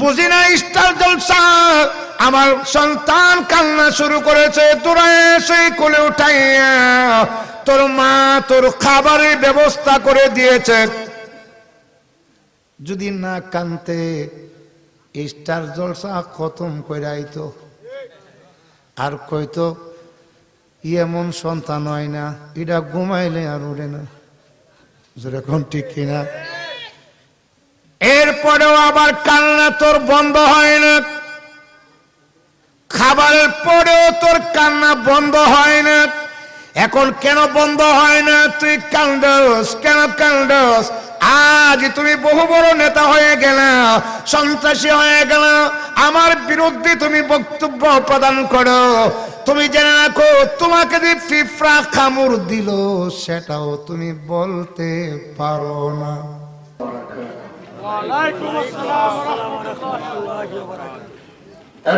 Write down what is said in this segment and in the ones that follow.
বুঝি না স্টার জলসা, আমার সন্তান কান্না শুরু করেছে, তোরা এসে কোলে উঠাইয়া তোর মা তোর খাবারের ব্যবস্থা করে দিয়েছে। যদি না কানতে স্টার জলসা খতম করে আইতো, আর কইতো এমন সন্তান হয় না, এটা ঘুমাইলে আর উড়ে না। যেরকম ঠিক কিনা? এরপরেও আবার কান্না তোর বন্ধ হয় না, খাবারের পরেও তোর কান্না বন্ধ হয় না। এখন কেন বন্ধ হয় না? তুই কান্দস কেন? কান্দস আজ তুমি বহু বড় নেতা হয়ে গেল, সন্ত্রাসী হয়ে গেল, আমার বিরুদ্ধে তুমি বক্তব্য প্রদান করো। তুমি জেনে রাখো, তোমাকে যে পিঁপড়া কামড় দিল সেটাও তুমি বলতে পারো না।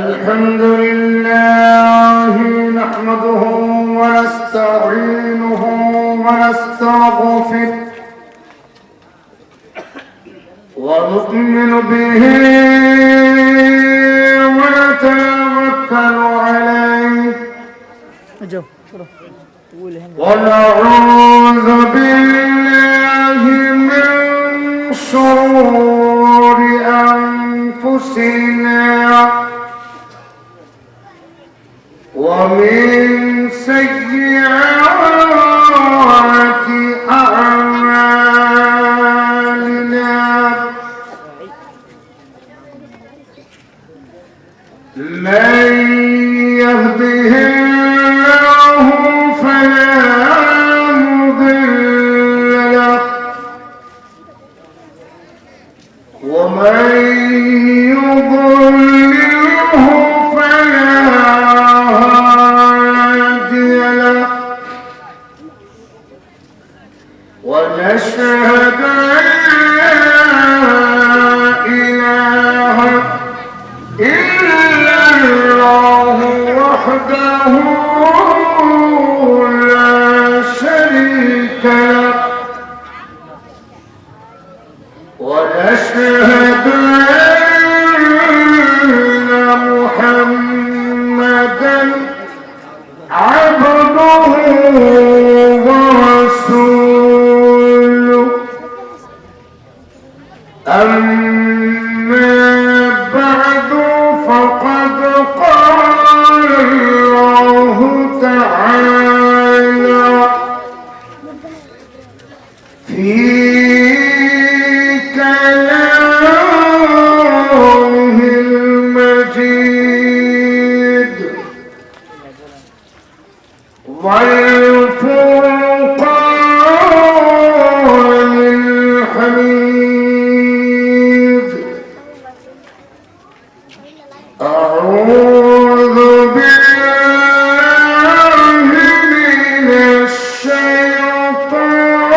الحمد لله نحمده ونستعينه ونستغفره ونؤمن به ونتوكل عليه ونعوذ بالله من شرور أنفسنا ومن سيئات أعمالنا من يهده الله فلا مضل له ومن يضلله فلا هادي له ونشهد أن لا إله إلا الله وحده لا شريك له ونشهد أن محمدا عبده ورسوله أما بعد فقد قال الله تعالى في كلامه المجيد والفرقان الحميد أعوذ بالله من الشيطان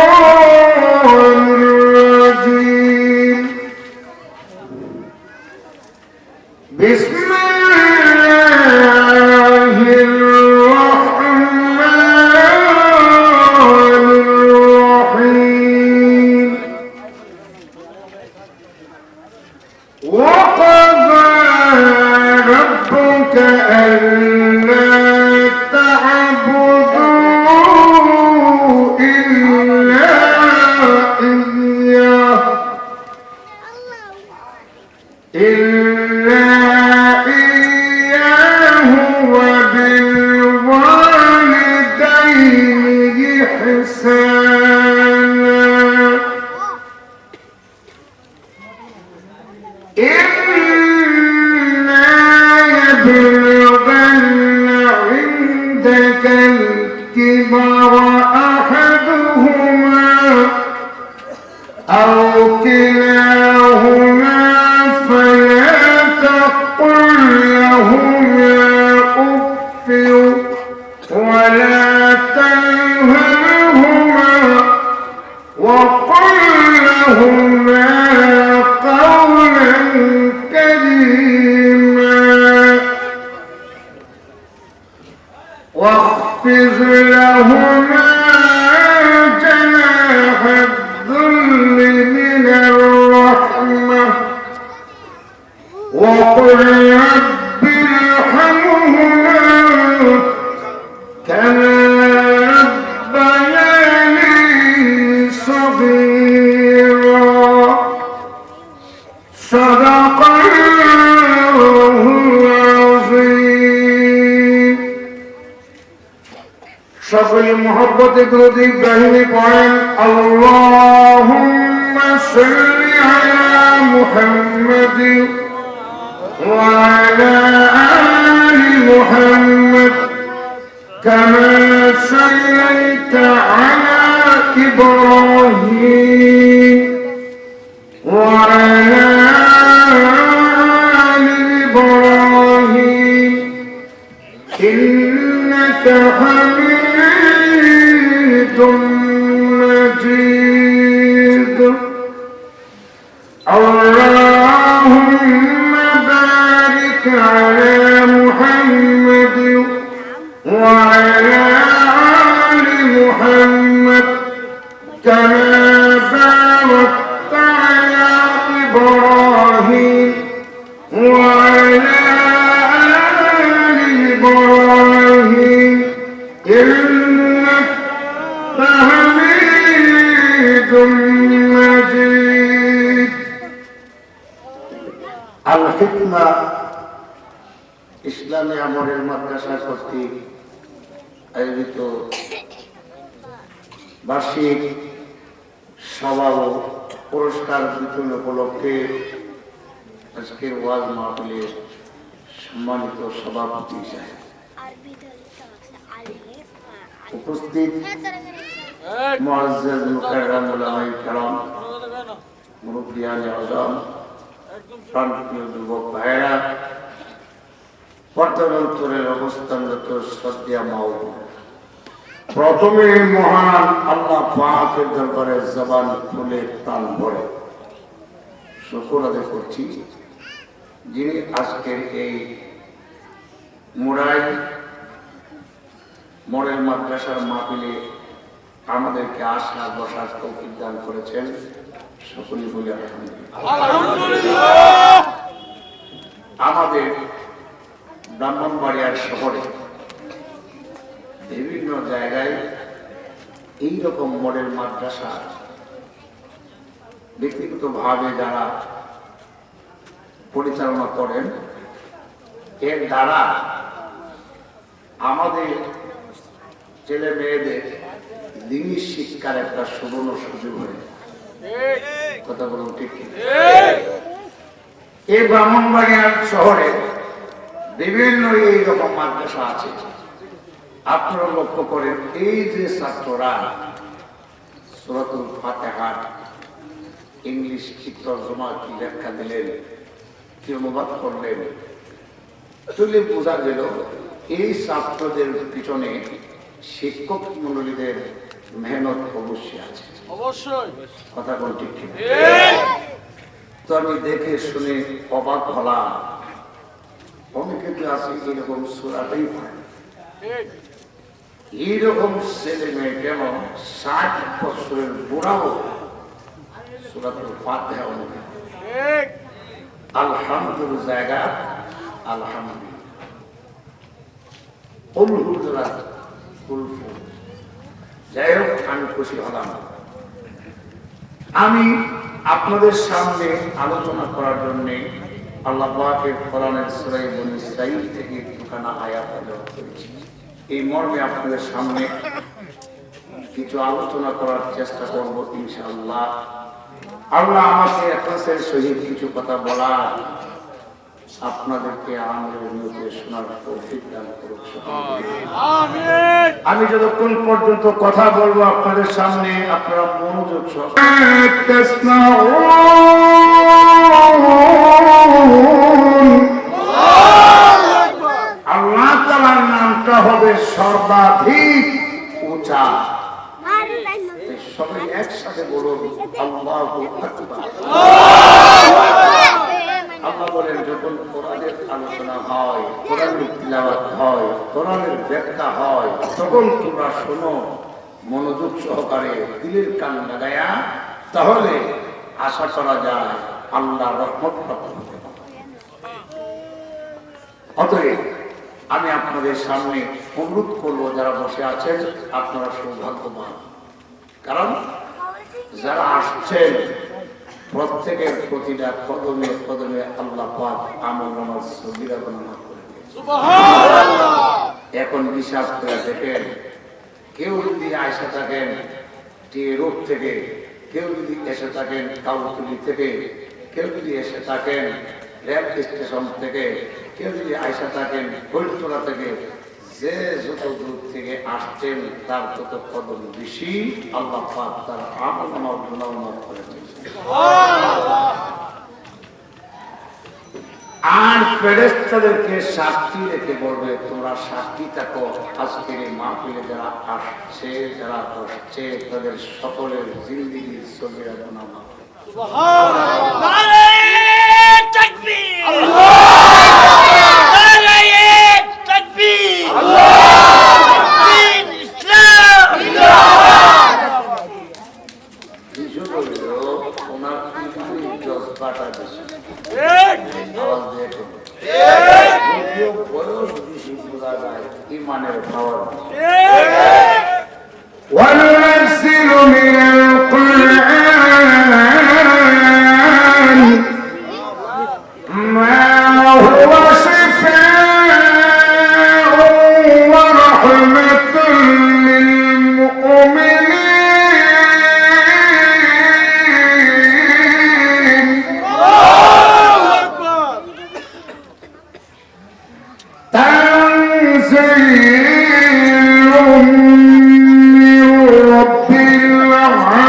الرجيم بسم الله الرحمن الرحيم وقضى ربك ألا تعبدوا إلا إياه وبالوالدين إحسانا إما يبلغن عندك الكبر أحدهما أو كلاهما فلا تقل لهما أف ولا تنهرهما وقل لهما قولا كريما واخفض لهما جناح الذل من الرحمة وقل رب ارحمهما كما ربياني صغيرا صدق الله العظيم সকলে মহব্বতে দুরূদ ইব্রাহিমী পড়েন আল্লাহুম্মা সাল্লি আলা মুহাম্মাদ ওয়া আলা আলি মুহাম্মাদ কামা সাল্লাইতা আলা ইব্রাহিম ওয়া আলা আলি ইব্রাহিম ইন্নাকা مجيد اللهم بارك على محمد وعلى آل محمد كما باركت على إبراهيم وعلى آل إبراهيم إنك حميد مجيد الحكمة ইসলামী আমলের মাদ্রাসা কর্তৃক আয়োজিত বার্ষিক সভা ও পুরস্কার বিতরণ উপলক্ষে আজকের ওয়াজ মাহফিলের সম্মানিত সভাপতি সাহেব, উপস্থিত মুআজ্জাজ মুকাররম উলামায়ে কেরাম, মুরব্বিয়ানে আযম, প্রাণপ্রিয় যুবক ভাইয়েরা, পর্দার অন্তরের অবস্থানরত শ্রদ্ধেয় মা ও বোনেরা, প্রথমে মহান আল্লাহ পাকের দরবারে জবান খুলে প্রাণ ভরে শুকর আদায় করছি, যিনি আজকের এই মুরাই মডেল মাদ্রাসার মাহফিলে আমাদেরকে আসার বসার তৌফিক দান করেছেন। সকলেই বলি আলহামদুলিল্লাহ। আমাদের ব্রাহ্মণবাড়িয়ার শহরে বিভিন্ন জায়গায় এইরকম মডেল মাদ্রাসা ব্যক্তিগতভাবে যারা পরিচালনা করেন, এর দ্বারা আমাদের ছেলে মেয়েদের দিনী শিক্ষার একটা সুবর্ণ সুযোগ হয়। কথা বলুন ঠিক? এই ব্রাহ্মণবাড়িয়া শহরে বিভিন্ন এইরকম মাদ্রাসা আছে। আপনারা লক্ষ্য করেন, এই যে ছাত্ররা সূরাতুল ফাতিহা ইংলিশ কি তরজমা কি ব্যাখ্যা দিলেন, কি অনুবাদ করলেন, তুলে বোঝা গেল এই ছাত্রদের পিছনে শিক্ষক মণ্ডলীদের মেহনত অবশ্যই আছে। অবশ্যই কথা কোন ঠিক ঠিক? তো আমি দেখে শুনে অবাক হলাম, অনেকে তো আছে এরকম সূরাটাই পড়ে, এইরকম ছেলে মেয়ে কেন 60 বছরের বুড়াও সূরাতুল ফাতিহা অনুবাদ। আলহামদুলিল্লাহ জায়গা আলহামদুলিল্লাহ। যাই হোক, আমি খুশি হলাম। আমি আপনাদের সামনে আলোচনা করার জন্য আল্লাহ পাকের কোরআনের সূরা বনী ইসরাঈল থেকে দুখানা আয়াত তেলাওয়াত করেছি। এই মর্মে আপনাদের সামনে কিছু আলোচনা করার চেষ্টা করব ইনশাআল্লাহ। আল্লাহ আমাকে আপনাদের সহিত কিছু কথা বলার, আপনাদেরকে আমলের নিয়তে শোনার তৌফিক দান করুন। আমিন। আমি যতক্ষণ পর্যন্ত কথা বলবো আপনাদের সামনে আপনারা মনোযোগ সহকারে আল্লাহ তাআলার নামটা হবে সর্বাধিক উঁচা। সবাই একসাথে বলুন আল্লাহু আকবার। আল্লাহ বলেন, যখন কোরআনের আলোচনা হয়, কোরআনের তিলাওয়াত হয়, কোরআনের ব্যাখ্যা হয়, তখন তোমরা শোনো মনোযোগ সহকারে, দিলের কান লাগায়া, তাহলে আশা করা যায় আল্লাহর রহমত প্রাপ্ত হতে পারে। অতএব আমি আপনাদের সামনে অনুরোধ করব, যারা বসে আছেন আপনারা সৌভাগ্যবান, কারণ যারা আসছেন প্রত্যেকের প্রতিটা কদমে কদমে আল্লাহ পাক আমলনামার সগীরা গণনা করে দিয়েছেন। এখন হিসাব করে দেখেন, কেউ যদি আয়সা থাকেন রোড থেকে, কেউ যদি এসে থাকেন কাউতুলি থেকে, কেউ যদি এসে থাকেন রেল স্টেশন থেকে, কেউ যদি আয়সা থাকেন ফরিদপুরা থেকে, যে যত দূর থেকে আসছেন তার তত কদম বেশি আল্লাহ পাক তার আমলনামার গুনাহ করে দিয়েছেন। আর ফেরেশতাদেরকে সাক্ষী রেখে বলবে, তোমরা সাক্ষী থাকো আজকের এই মাহফিলে যারা আসছে, যারা বসছে, তাদের সকলের জিন্দেগির সগীরা গুনাহ মাফ করে। সুবহানাল্লাহ, নারে তাকবীর, আল্লাহ, নারে তাকবীর, আল্লাহ, দিন ইসলাম, কিছু বলল ওনার কিন্তু জজবাটা বেশি, আওয়াজ দিয়ে করবে, যদিও বয়স বেশি বোঝা যায় ইমানের পাওয়ার। وننزل من القرآن ما هو شفاء ورحمة للمؤمنين تنزيل من رب العالمين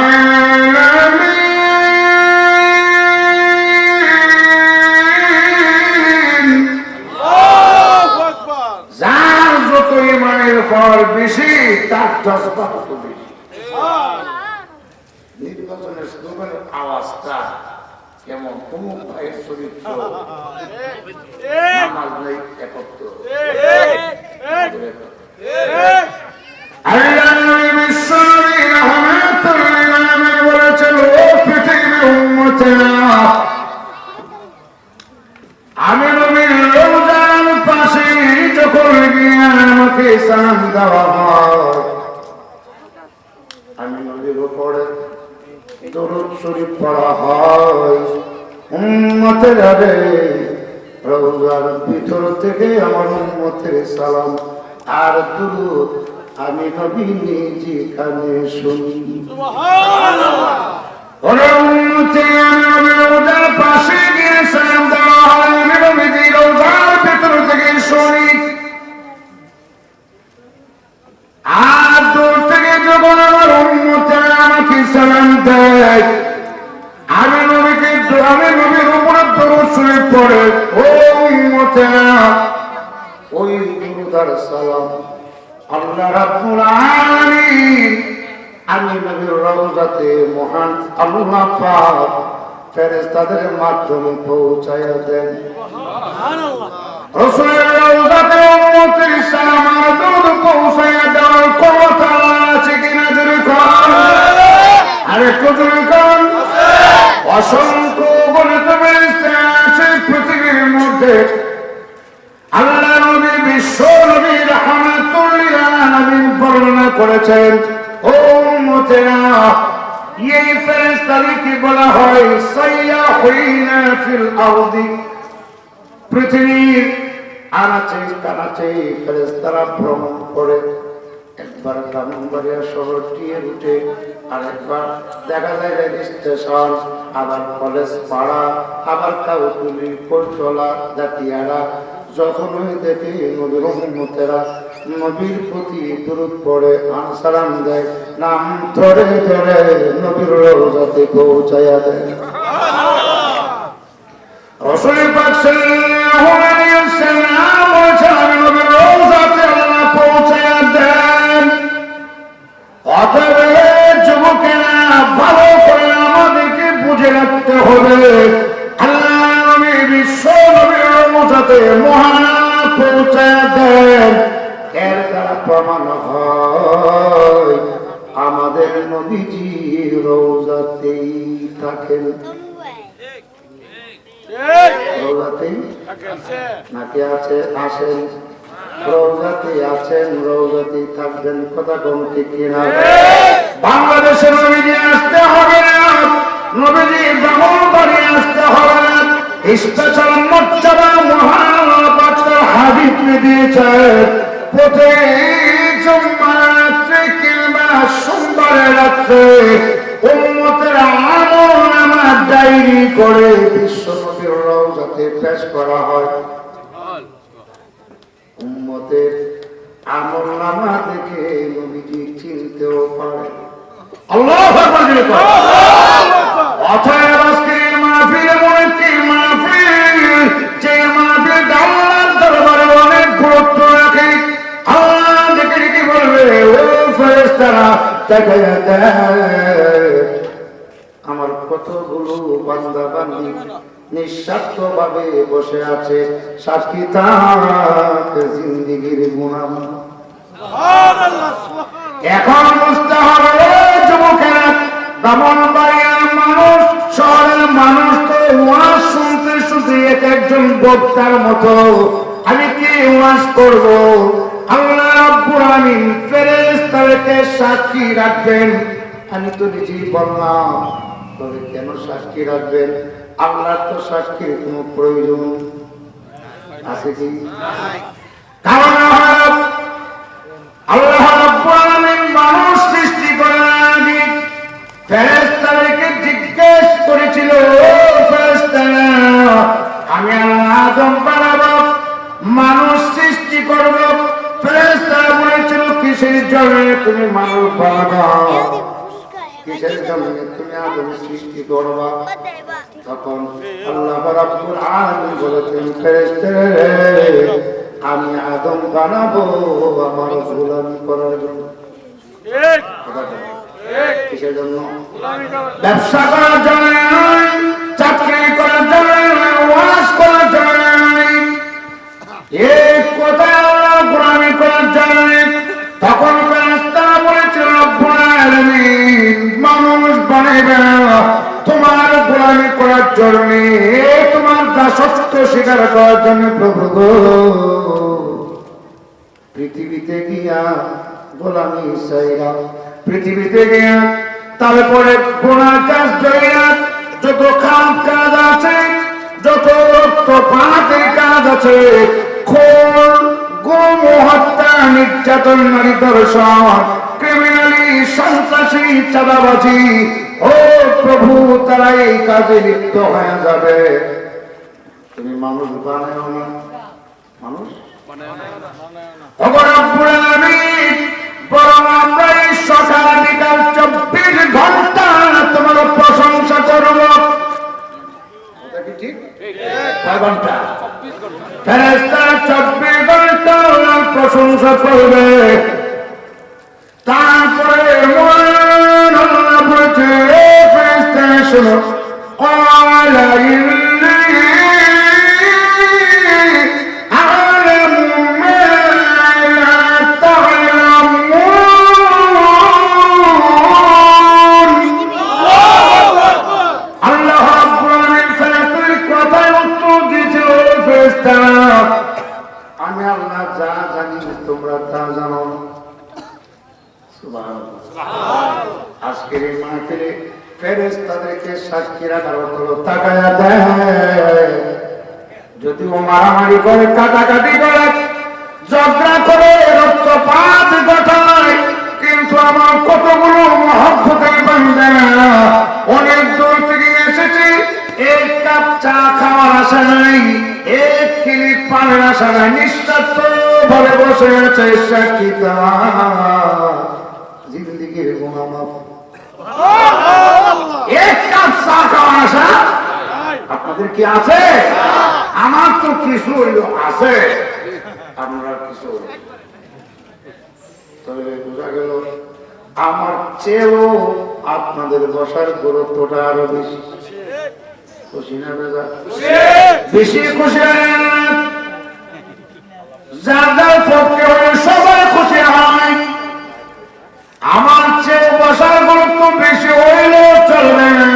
যার যত ইমানের ফল বেশি তার জজবা তত বেশি। নির্বাচনের স্লোগানের আওয়াজটা যেমন অমুক ভাইয়ের চরিত্র নামাজ নেই একত্র। আল্লাহ নবী বিশ্বনবী রাহমাতুল লিল আলামিন বলেছেন, ও পৃথিবীর উম্মতেরা, আমি নবীর রওজার পাশে যখন গিয়ে আমাকে সালাম দেওয়া হয়, আমি নবীর উপরে দরুদ শরীফ পড়া হয়, উম্মতেরা রে, রওজার ভিতর থেকে আমার উম্মতের সালাম আর দুরূদ আমি নবী নিজে কানে শুনি। সুবহানাল্লাহ, ওরে উম্মতেরা, আমি নবীর রওজার পাশে গিয়ে সালাম দেওয়া হয়, আমি নবীর রওজার ভিতর থেকে শুনি। আর দূর থেকে যখন আমার উম্মতেরা আমাকে সালাম দেয়, আমি নবীর উপরে দরুদ শরীফ পড়ে, ও উম্মতেরা, ওই দরুদ আর সালাম আল্লাহ রাব্বুল আলামিন আমি নবীর রওজাতে মহান আল্লাহ পাক ফেরেশতাদের মাধ্যমে পৌঁছায়া দেন। সুবহানাল্লাহ, রাসূলের রওজাতে উম্মতের সালাম আর দরুদ পৌঁছায়া দেওয়ার ক্ষমতা আছে কিনা জোরে কোন? আরে জোরে কোন? অসংখ্য গণিত ফেরেশতা আছে পৃথিবীর মধ্যে। আল্লাহ নবী বিশ্ব নবী রাহমাতুল লিল আলামিন বর্ণনা করেছেন, ও উম্মতেরা, এই ফেরেশতাদেরকে বলা হয় সাইয়াহুনা ফিল আরদি। পৃথিবীর আনাচে কানাচে ফেরেশতারা ভ্রমণ করে, একবার ব্রাহ্মণবাড়িয়া শহরটি উঠে, আরেকবার দেখা যায় রেল স্টেশন, আবার কলেজ পাড়া, আবার কাউতুলি, কোটলা, দাঁতিয়ারা। যখন দেখে নবীর উম্মতেরা নবীর প্রতি দরুদ পড়ে আর সালাম দেয়, নাম ধরে ধরে নবীর রওজাতে পৌঁছায়া দেয়। রাসূল পাক সাল্লাল্লাহু আলাইহি ওয়াসাল্লাম বলেছেন, নবীর রওজাতে আল্লাহ পৌঁছায়া দেন। অতএব যুবকেরা, ভালো করে আমাদেরকে বুঝে রাখতে হবে, আল্লাহ নবী বিশ্ব নবীর রওজাতে মহান পৌঁছায়া দেন। এর দ্বারা প্রমাণ হয় আমাদের নবীজি রওজাতেই থাকেন। রৌজাতে নাকি আছে আসেন, রৌজাতে আছেন, রৌজাতে থাকবেন, কথা কম ঠিক কিনা? বাংলাদেশের নবীজি আসতে হবে না, নবীজি ব্রাহ্মণবাড়ি আসতে হবে না, স্পেশাল মর্যাদা মহাপাত্র হাবিব দিয়েছে। প্রত্যেক জুম্মার রাত্রে কিংবা সোমবারের রাত্রে উম্মতের আমলনামা ডায়েরি করে বিশ্ব নবীর রওজাতে পেশ করা হয়। উম্মতের আমলনামা দেখে নবীজি চিনতেও পারে। আল্লাহু আকবার। অতএব আজকে মাহফিল এমন একটি মাহফিল, যে মাহফিল আল্লাহর দরবারে অনেক গুরুত্ব রাখে। আল্লাহ ডেকে ডেকে বলবে, ও ফেরেশতারা তাকায়া দেখ, আমার কতগুলো বান্দা বান্দি নিঃস্বার্থ ভাবে বসে আছে, সাক্ষী থাক জিন্দেগির গুনাহ। এখন বুঝতে হবে যুবকেরা, ব্রাহ্মণবাড়িয়ার মানুষ, শহরের মানুষ তো ওয়াজ শুনতে শুনতে এক একজন বক্তার মতো। আমি কি ওয়াজ করব? আল্লাহ রাব্বুল আমিন ফেরেশতাদেরকে সাক্ষী রাখবেন। আমি তো নিজেই বললাম, তবে কেন সাক্ষী রাখবেন? আল্লাহ তো সাক্ষীর কোনো প্রয়োজন আছে কি? কারণ আল্লাহ রাব্বুল আলামিন মানুষ সৃষ্টি করার আগে ফেরেশতাদেরকে জিজ্ঞেস করেছিল, ও ফেরেশতারা, আমি আল্লাহ আদম বানাবো, মানুষ সৃষ্টি করব। ফেরেশতারা বলেছিল, কিসের জন্য তুমি মানুষ বানাবা? কিসের জন্য তুমি আদম সৃষ্টি করবা? তখন আল্লাহ রাব্বুল আলামিন বলেছেন, ফেরেশতারা, আমি আদম বানাবো আমার গোলামি করার জন্য। কিসের জন্য? ব্যবসা করার জন্য নয়, চাকরি করার জন্য নয়, ওয়াজ করার জন্য নয়, এই কোথায় আল্লাহ গোলামি করার জন্য। তখন ফেরেশতারা বলেছিল, রব্বুল আলামিন মানুষ বানাইবে তোমার গোলামি করার জন্য, তোমার দাসত্ব স্বীকার করার জন্য। প্রভু গো, পৃথিবীতে গিয়া গোলামি চাইরা, পৃথিবীতে গিয়া তারপরে গুনাহ কাজ কইরা, যত খারাপ কাজ আছে, যত রক্তপাতের কাজ আছে, খুন, গুম, হত্যা, নির্যাতন, নারী ধর্ষণ, ক্রিমিনালি, সন্ত্রাসী, চাঁদাবাজি, ও প্রভু, তারা এই কাজে লিপ্ত হয়ে যাবে। তুমি মানুষ বানাও না, মানুষ বরং আমরা এই সকাল বিকাল 24 ঘন্টা তোমার প্রশংসা করব। ঠিক? কয় ঘন্টা? ফেরেশতারা 24 ঘন্টা প্রশংসা করবে। তারপরে মহান আল্লাহ বলছে, ফেরেশতারা শোনো, ক্বালা ইন্নী আ'লামু মা লা তা'লামুন। আল্লাহ রাব্বুল আলামিন ফেরেশতাদের কথায় উত্তর দিয়েছে, ও ফেরেশতারা, আমি আল্লাহ যা জানি তোমরা তা জানো না। সুবহানাল্লাহ। আজকের এই মাহফিলে ফেরেশতাদেরকে সাক্ষী রাখার হলো তাকায়া দেয়। যদিও মারামারি করে, কাটাকাটি করে, ঝগড়া করে, রক্তপাত ঘটায়, কিন্তু আমার কতগুলো মহব্বতের বান্দারা অনেক দূর থেকে এসেছে, এক কাপ চা খাওয়ার আশা নাই, এক কিলিপ পানের আশা নাই, নিঃস্বার্থ ভাবে বসে আছে সাক্ষী দাও জিন্দেগির গুনাহ মাফ। এক কাপ চা খাওয়ার আশা আপনাদের কি আছে? আমার তো কিছু হইল আছে, আপনারা কিছু হইল। তাহলে বোঝা গেল আমার চেয়েও আপনাদের বসার গুরুত্বটা আরো বেশি। খুশি না বেজা? বেশি খুশি। যার যার পক্ষে হলে সবাই খুশি হয়। আমার চেয়ে বসার গুরুত্ব বেশি হইলেও চলবে না।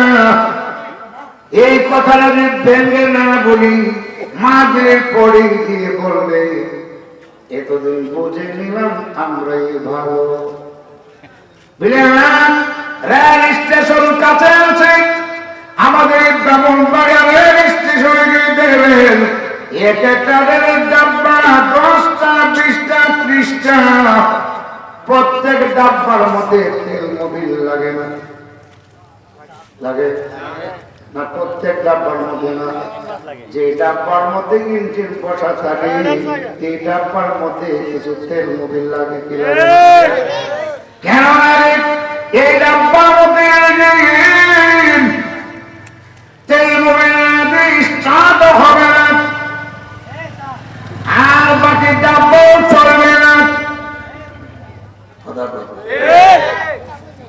এই কথাটা যদি ভেঙে না বলি মাঝের পরে গিয়ে বলবে এতদিন বুঝে নিলাম আমরাই ভালো। বুঝলেন? রেল স্টেশন কাছে আছে, আমাদের ব্রাহ্মণবাড়িয়া রেল স্টেশনে গিয়ে দেখবেন এক একটা রেলের ডাব্বা 10টা 20টা 30টা, প্রত্যেক ডাব্বার মধ্যে তেল মোবিল লাগে না? লাগে না? প্রত্যেক ডাব্বার মধ্যে না। যে ডাব্বার মধ্যে ইঞ্জিন বসা থাকে এই ডাব্বার মধ্যে কিছু তেল মোবিল লাগে কি লাগে? কেন লাগে? এই ডাব্বার মধ্যে তেল মোবিল স্টার্ট হবে না, আর বাকি ডাব্বাও চলবে না।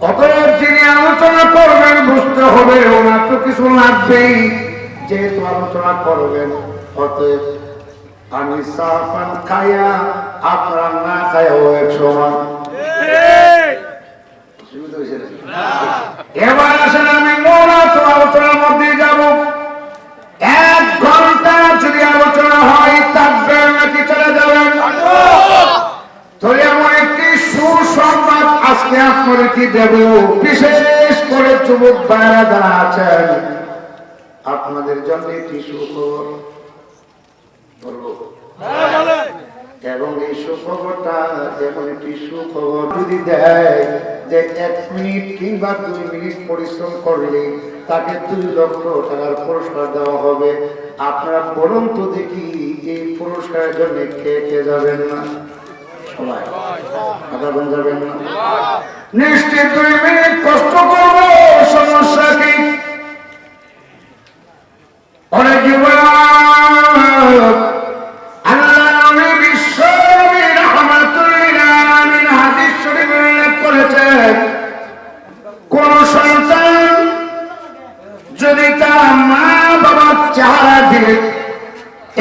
অতএব যিনি আলোচনা করবেন বুঝতে হবে ওনার তো কিছু লাগবেই, যেহেতু আলোচনা করবেন। অতএব আমি সাফান খায়া আপনারা না খায়াও এক সমান। এবার আসেন আমি মূল আলোচনার মধ্যে যাব। 1 ঘন্টা যদি আলোচনা হয় থাকবেন নাকি চলে যাবেন? তাহলে এমন একটি সুসংবাদ আজকে আপনাদেরকে দেব, বিশেষ করে যুবক ভাইরা যারা আছেন আপনাদের জন্য একটি সুখবর বলবো। এবং এই সুখবরটা এমন একটি সুখবর যদি দেয় যে 1 মিনিট কিংবা 2 মিনিট পরিশ্রম করলে তাকে 2 লক্ষ টাকার পুরস্কার দেওয়া হবে। আপনারা বলুন তো দেখি এই পুরস্কারের জন্য কে কে যাবেন না? সবাই কথা যাবেন না? নিশ্চিত 2 মিনিট কষ্ট করবো, সমস্যা কি? অনেক যুবক কোন সন্তান যদি তার মা বাবার চেহারা দিলে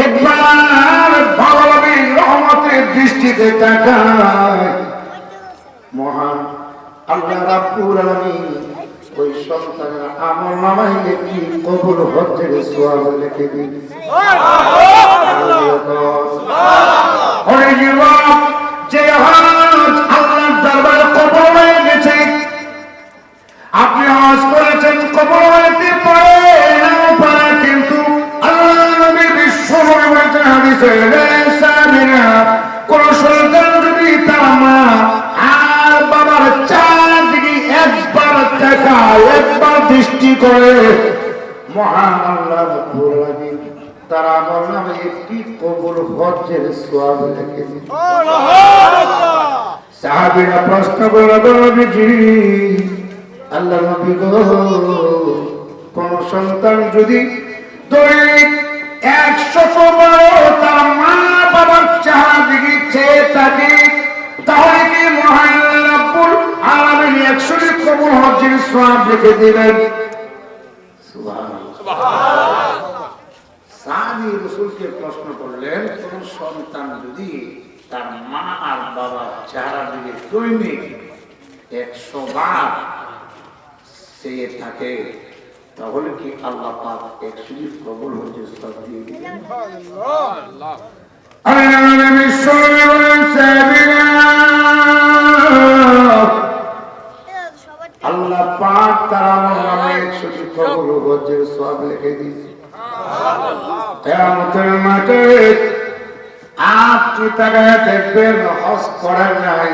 একবার ভালোভাবে রহমতের দৃষ্টিতে তাকায়, মহান আল্লাহ রাব্বুল আলামিন ওই সন্তানের আমল নামায় একটি কবুল হজ্জের সওয়াব লিখে দিন। যে হজ আল্লাহর দরবারে কবুল হয়ে গেছে, আপনি হজ করেছেন কবুল হতে পারে নাও পারে, কিন্তু আল্লাহ নবী বিশ্ব বলেছেন হাদিসে সাবিনা কোন সন্তান যদি তার মা আর বাবার চারদিকে একবার তাকায়, একবার দৃষ্টি করে, মহান আল্লাহ রাব্বুল আলামিন তার আমল নামে একটি কবুল হজ্জের সওয়াব লিখে দিন। সাহাবীরা প্রশ্ন করলো, নবীজি আল্লাহ নবী গো, কোন সন্তান যদি দৈনিক 100 বার তার মা বাবার চেহারা দিকে চেয়ে থাকে তাহলে কি মহান আল্লাহ রাব্বুল আলামিন 100টি কবুল হজ্জের সওয়াব লিখে দিবেন? সুবহানাল্লাহ। সাহাবী রাসূলকে প্রশ্ন করলেন, কোন সন্তান যদি তার মা আর বাবার চেহারা দিকে দৈনিক 100 বার চেয়ে থাকে তাহলে কি আল্লাহ পাক 100টি কবুল হজ্জের সওয়াব দিয়ে দিবেন? আল্লাহ আল্লাহ পাক তার আমল নামে 100টি কবুল হজ্জের সওয়াব লিখে দিয়েছে। কিয়ামতের মাঠে আপনি তাকায় দেখবেন হজ করার নাই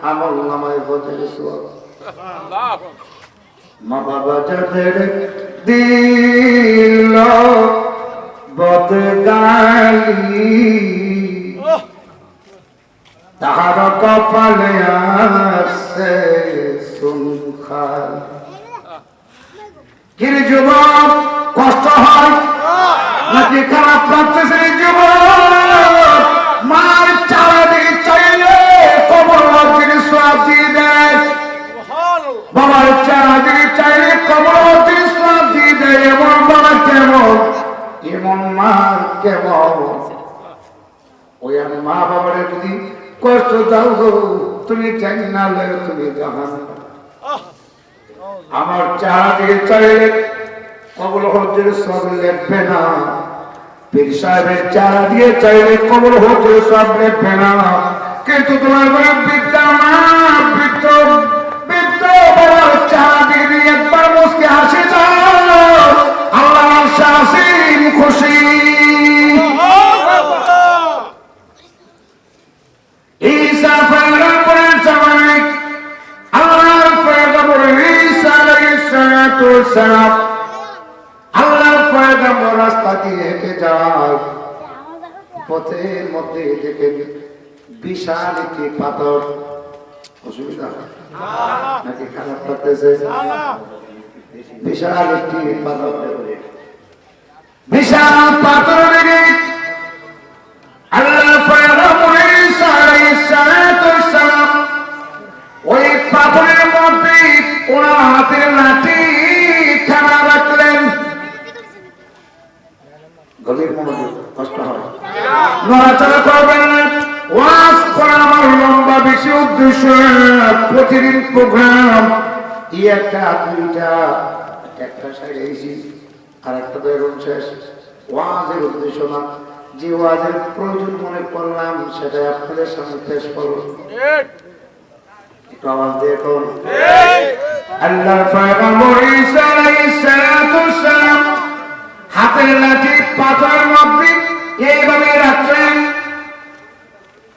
আমল নামায় হজ্জের সওয়াব। মা বাবা যাদের দিল বদগালি তাহার কপালে আছে সুনখাল। কি রে যুবক, কষ্ট হয় নাকি খারাপ লাগতেছে? যুবক মার চারিদিকে চাইলে কবর হজ্জের সওয়াব দিয়ে দেয়, বাবার চারিদিকে চাইলে কবর হজ্জের সওয়াব দিয়ে দেয়। এমন বাবা কেমন, এমন মা কেমন? ওই মা বাবার যদি কষ্ট দাও গো, তুমি জান্নাতে তুমি জাহান্নামে। আমার চারিদিকে চাইলে কবুল হজের সব লেখবে না, পীর সাহেবের চারা দিয়ে চাইলে কবুল হজের সব লেখবে না। কিন্তু তোমার ঘরে বৃদ্ধা মা, বৃদ্ধ বৃদ্ধ বাবার চারা দিয়ে দিয়ে একবার মুসকে হাসি যাও, আল্লাহ শাসিম খুশি। ঈসা পয়গম্বরের জামানায় আল্লাহর পয়গম্বর ঈসা আলাইহিস সালাতু ওয়াস সালাম আল্লাহর পয়গম্বর রাস্তা দিয়ে হেঁটে যায়, পথের মধ্যে দেখেন বিশাল একটি পাথর। অসুবিধা নাকি খারাপ লাগতেছে? বিশাল একটি পাথর, বিশাল পাথর দেখে আল্লাহর পয়গম্বর ঈসা আলাইহিস সালাতু ওয়াস সালাম ওই পাথরের মধ্যে ওনার হাতের লাঠি খানা রাখলেন। গভীর মনোযোগ, কষ্ট হয়, নড়াচড়া করবেন না। ওয়াজ করা আমার লম্বা বেশি উদ্দেশ্য, প্রতিদিন প্রোগ্রাম একটা দুইটা, একটা সাইড এসি আর একটা তো এখন শেষ। ওয়াজের উদ্দেশ্য না, যে ওয়াজের প্রয়োজন মনে করলাম সেটাই আপনাদের সামনে পেশ করব। একটু আওয়াজ দিয়ে কোন আল্লাহর পয়গম্বর ঈসা আলাইহিস সালাতু ওয়াস সালাম হাতের লাঠি পাথরের মধ্যে এইভাবে রাখলেন।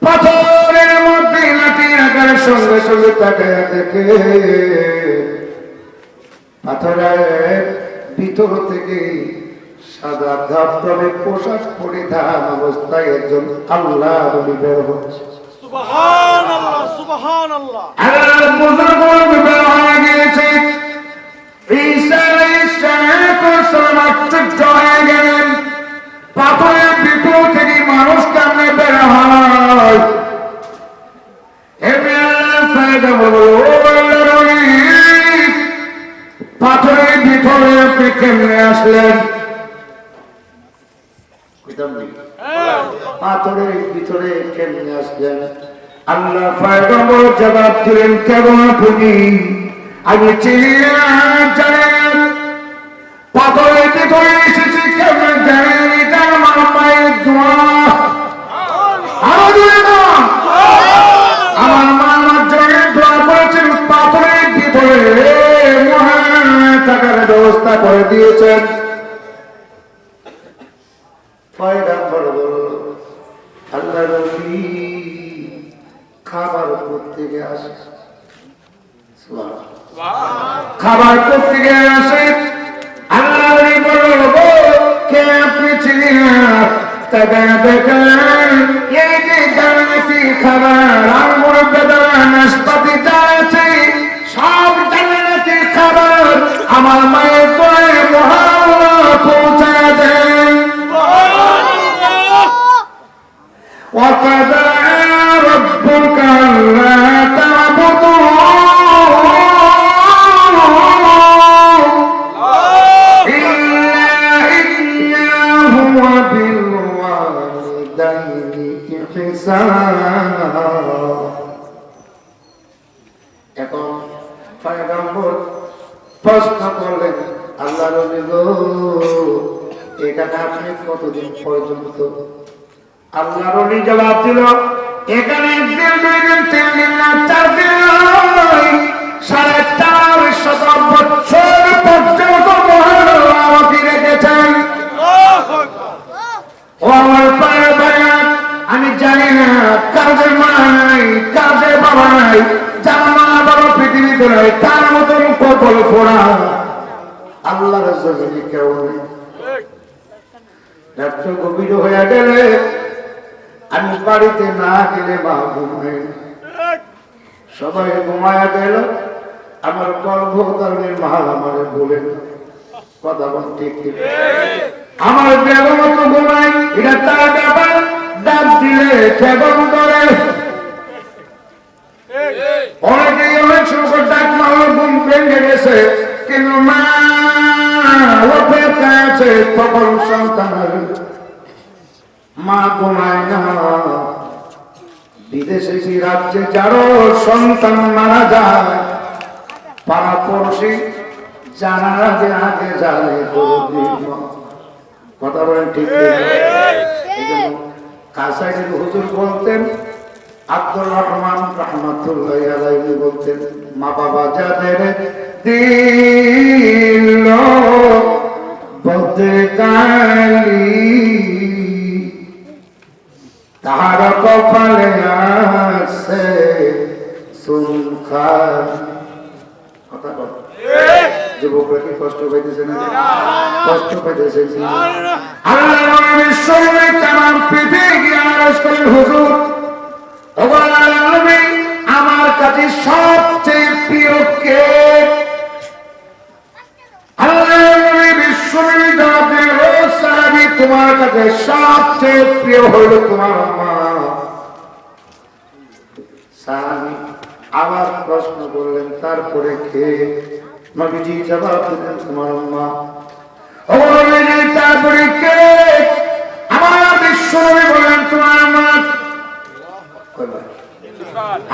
পাথরের মধ্যে লাঠি রাখার সঙ্গে সঙ্গে তাকায় দেখে পাথরের ভিতর থেকে সাদা ধবধবে পোশাক পরিধান অবস্থায় একজন আল্লাহর ওলি বের হচ্ছে। সুবহানাল্লাহ, সুবহানাল্লাহ। আল্লাহর বুজুর্গ বের হয়ে গিয়েছে। ঈসা আলাইহিস সালাতু ওয়াস সালাম আশ্চর্য হয়ে গেলেন, পাথরের ভিতর থেকে মানুষ কেমনে বের হয়? এমনি আল্লাহর পয়গম্বর, ও আল্লাহর ওলি, পাথরের ভিতরে আপনি কেমনে আসলেন? পাথরের ভিতরে কেমনে আসলেন? আল্লাহ পয়গম্বর জবাব দিলেন, কেমন আপনি? আমি চিনি না, জানেন পাথরের ভিতরে এসেছি কেমন জানেন? এটা আমার মায়ের দোয়া। আমার মা আমার জন্য দোয়া করেছেন, পাথরের ভিতরে মহান থাকার ব্যবস্থা করে দিয়েছেন। পয়গম্বর বলল, আল্লাহর ওলি খাবার করতে আসে, খাবার করতে আসে। আল্লাহর ওলি বলল, কে আপনি চিনি না? তবে দেখেন এই যে জান্নাতি খাবার, আঙ্গুর বেদানা নাশপাতি যা আছে সব জান্নাতি খাবার আমার মায়ের দোয়ায় মহান পৌঁছায় দেন। وَقَضَى رَبُّكَ أَلَّا تَعْبُدُوا إِلَّا إِيَّاهُ وَبِالْوَالِدَيْنِ إِحْسَانًا। এখন পয়গম্বর প্রশ্ন করলেন, আল্লাহর ওলি গো, এখানে আপনি কতদিন পর্যন্ত? আল্লাহর ওলি জবাব দিল, এখানে একদিন, দুই দিন, তিন দিন না, 4 দিন নয়, 450 বছর পর্যন্ত মহান আল্লাহ আমাকে রেখেছেন। ও আমার পায়ের ভাইরা, আমি জানি না কাজের মা নাই, কাজের বাবা নাই, যার মা বাবা পৃথিবীতে নাই, তার মতন কপাল ফোড়া আল্লাহর জমিনে কেউ নেই। রাত্র গভীর হয়ে গেলে আমি বাড়িতে না গেলে মা ঘুমায়, সবাই ঘুমায়া গেল, আমার গর্ভধারণের মা আমারে বলেন, কথা বল ঠিক ঠিক, আমার বেগম তো ঘুমায়, এটা তার ব্যাপার, ডাক দিলে কেমন করে? অনেকেই অনেক সময় ডাক মারল, ঘুম ভেঙে গেছে, কিন্তু মা অপেক্ষা আছে, তখন সন্তানের মা ঘুমায় না। বিদেশে কি রাজ্যে যারো সন্তান মারা যায়, পাড়া পড়শি জানা যে আগে জানে কথা বলেন ঠিক এই জন্য কাছাইয়ের হুজুর বলতেন, আব্দুর রহমান রহমাতুল্লাহ আলাইহি বলতেন, মা বাবা যাদের দিল বদকালি তাহার কপালে আছে সুনখার। কথা বল যুবকরা কি কষ্ট পাইতেছে না? কষ্ট পাইতেছে। আল্লাহ নবীর সঙ্গে তামাম পৃথিবী গিয়ে আরজ করেন, হুজুর আমার কাছে সবচেয়ে প্রিয় কে? আল্লাহ নবী বিশ্বনবী জবাব দিলেন, ও সাহাবী, তোমার কাছে সবচেয়ে প্রিয় হলো তোমার মা। সাহাবী আবার প্রশ্ন করলেন, তারপরে কে? নবীজি জবাব দিলেন, তোমার মা। ও নবীজি, তারপরে কে? আমার বিশ্বনবী বললেন, তোমার মা।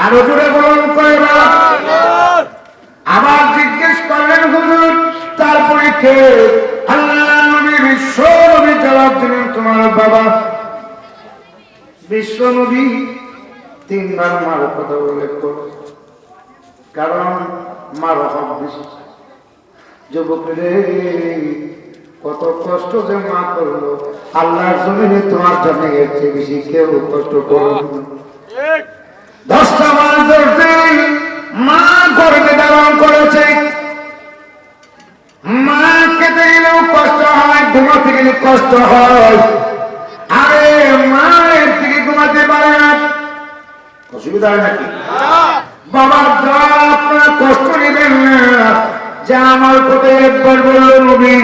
আরো জোরে বলুন, কয়বার? আবার জিজ্ঞেস করলেন, হুজুর তারপরে কে? আল্লাহ নবী বিশ্বনবী জবাব দিলেন, তোমার বাবা। বিশ্বনবী তিনবার মার কথা উল্লেখ করল, কারণ মার হক বেশি। যুবকরে কত কষ্ট যে মা করলো, আল্লাহর জমিনে তোমার জন্য এর চেয়ে বেশি কেউ কষ্ট করল। 10টা মাস ধরতে মা গর্ভে ধারণ করেছে। মা খেতে গেলেও কষ্ট হয়, ঘুমাতে গেলে কষ্ট হয়। আরে মায়ের থেকে ঘুমাতে পারে না, অসুবিধা হয় নাকি? বাবার দ্বারা আপনারা কষ্ট নেবেন না। যা আমার কথা একবার বলল নবী,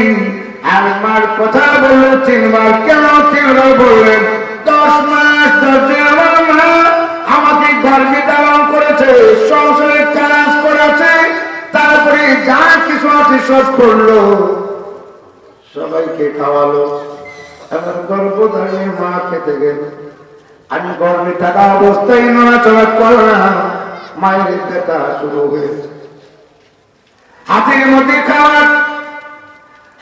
আর মার কথা বলল 3 বার। কেন 3 বার বললেন? 10 মাস ধরে আমার মা আমাকে গর্ভে ধারণ করেছে, সংসারের কাজ করেছে, তারপরে যা কিছু আছে সব করলো, সবাইকে খাওয়ালো। এমন গর্ভধারী মা খেতে গেল, আমি গর্ভে থাকা অবস্থায় নড়াচড়া করলাম, মায়ের ব্যথা শুরু হয়েছে। হাতের মধ্যে খাবার,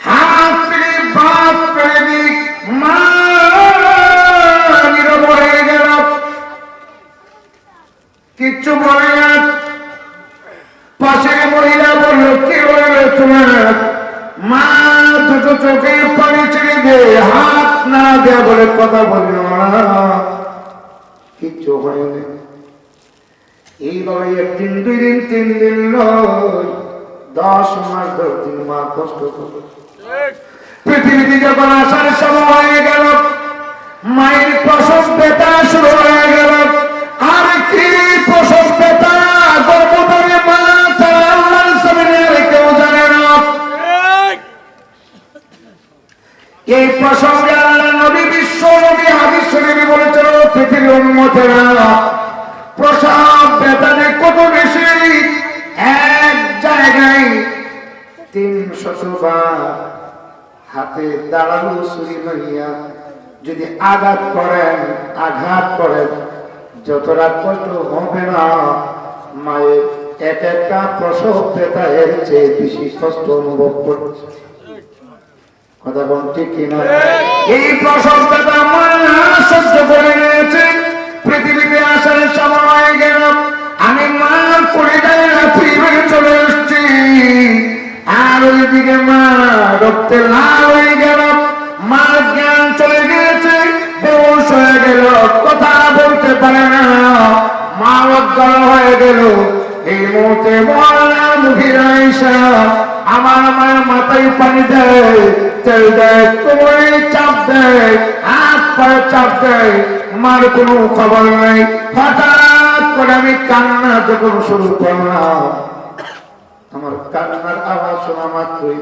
হাত থেকে বাদ করে দিক, মা নীরব হয়ে গেল, কিচ্ছু বলে না। পাশের মহিলা বলল, কি হলো তোমার? মা দুটো চোখে পানি ছেড়ে দে, হাত না দেয়া বলে কথা বলল না, কিচ্ছু হয়নি। এইভাবে 1 দিন 2 দিন 3 দিন নয়, 10 মাস ধরে 3 মা কষ্ট করল। পৃথিবীতে যখন আসার সময় হয়ে গেল, মায়ের প্রসব ব্যথা শুরু হয়ে গেল। আর কি প্রসব ব্যথা! গর্ভধারী মা তারা আল্লাহর জমিনে কেউ জানে না। এই প্রসঙ্গে আল্লাহ নবী বিশ্ব নবী হাদিস শরীফে বলেছেন, পৃথিবীর উম্মতেরা, প্রসব ব্যথা যে কত বেশি! এক জায়গায় 300 বার হাতে দাঁড়ানো ছুরি লইয়া যদি আঘাত করেন, যতটা কষ্ট হবে না, মায়ের এক একটা প্রসব ব্যথা এর চেয়ে বেশি কষ্ট অনুভব করছে। কথা বল ঠিক কিনা? এই প্রসব ব্যথা মা সহ্য করে নিয়েছে। পৃথিবীতে আসার সময় হয়ে গেল, আমি মার করে যাই রাত্রি বেড়ে চলে এসছি। আর ওইদিকে মা রক্তে লাল হয়ে গেল, মার জ্ঞান চলে গিয়েছে, বেহুশ হয়ে গেল, কথা বলতে পারে না, মা অজ্ঞান হয়ে গেল। এই মুহূর্তে মহল্লার মুখিরা এসে আমার মায়ের মাথায় পানি দেয়, তেল দেয়, কোমরে চাপ দেয়, হাত পায়ে চাপ দেয়, মার কোনো খবর নেই। হঠাৎ করে আমি কান্না যখন শুরু করলাম, আমার কান্নার আওয়াজ শোনা মাত্রই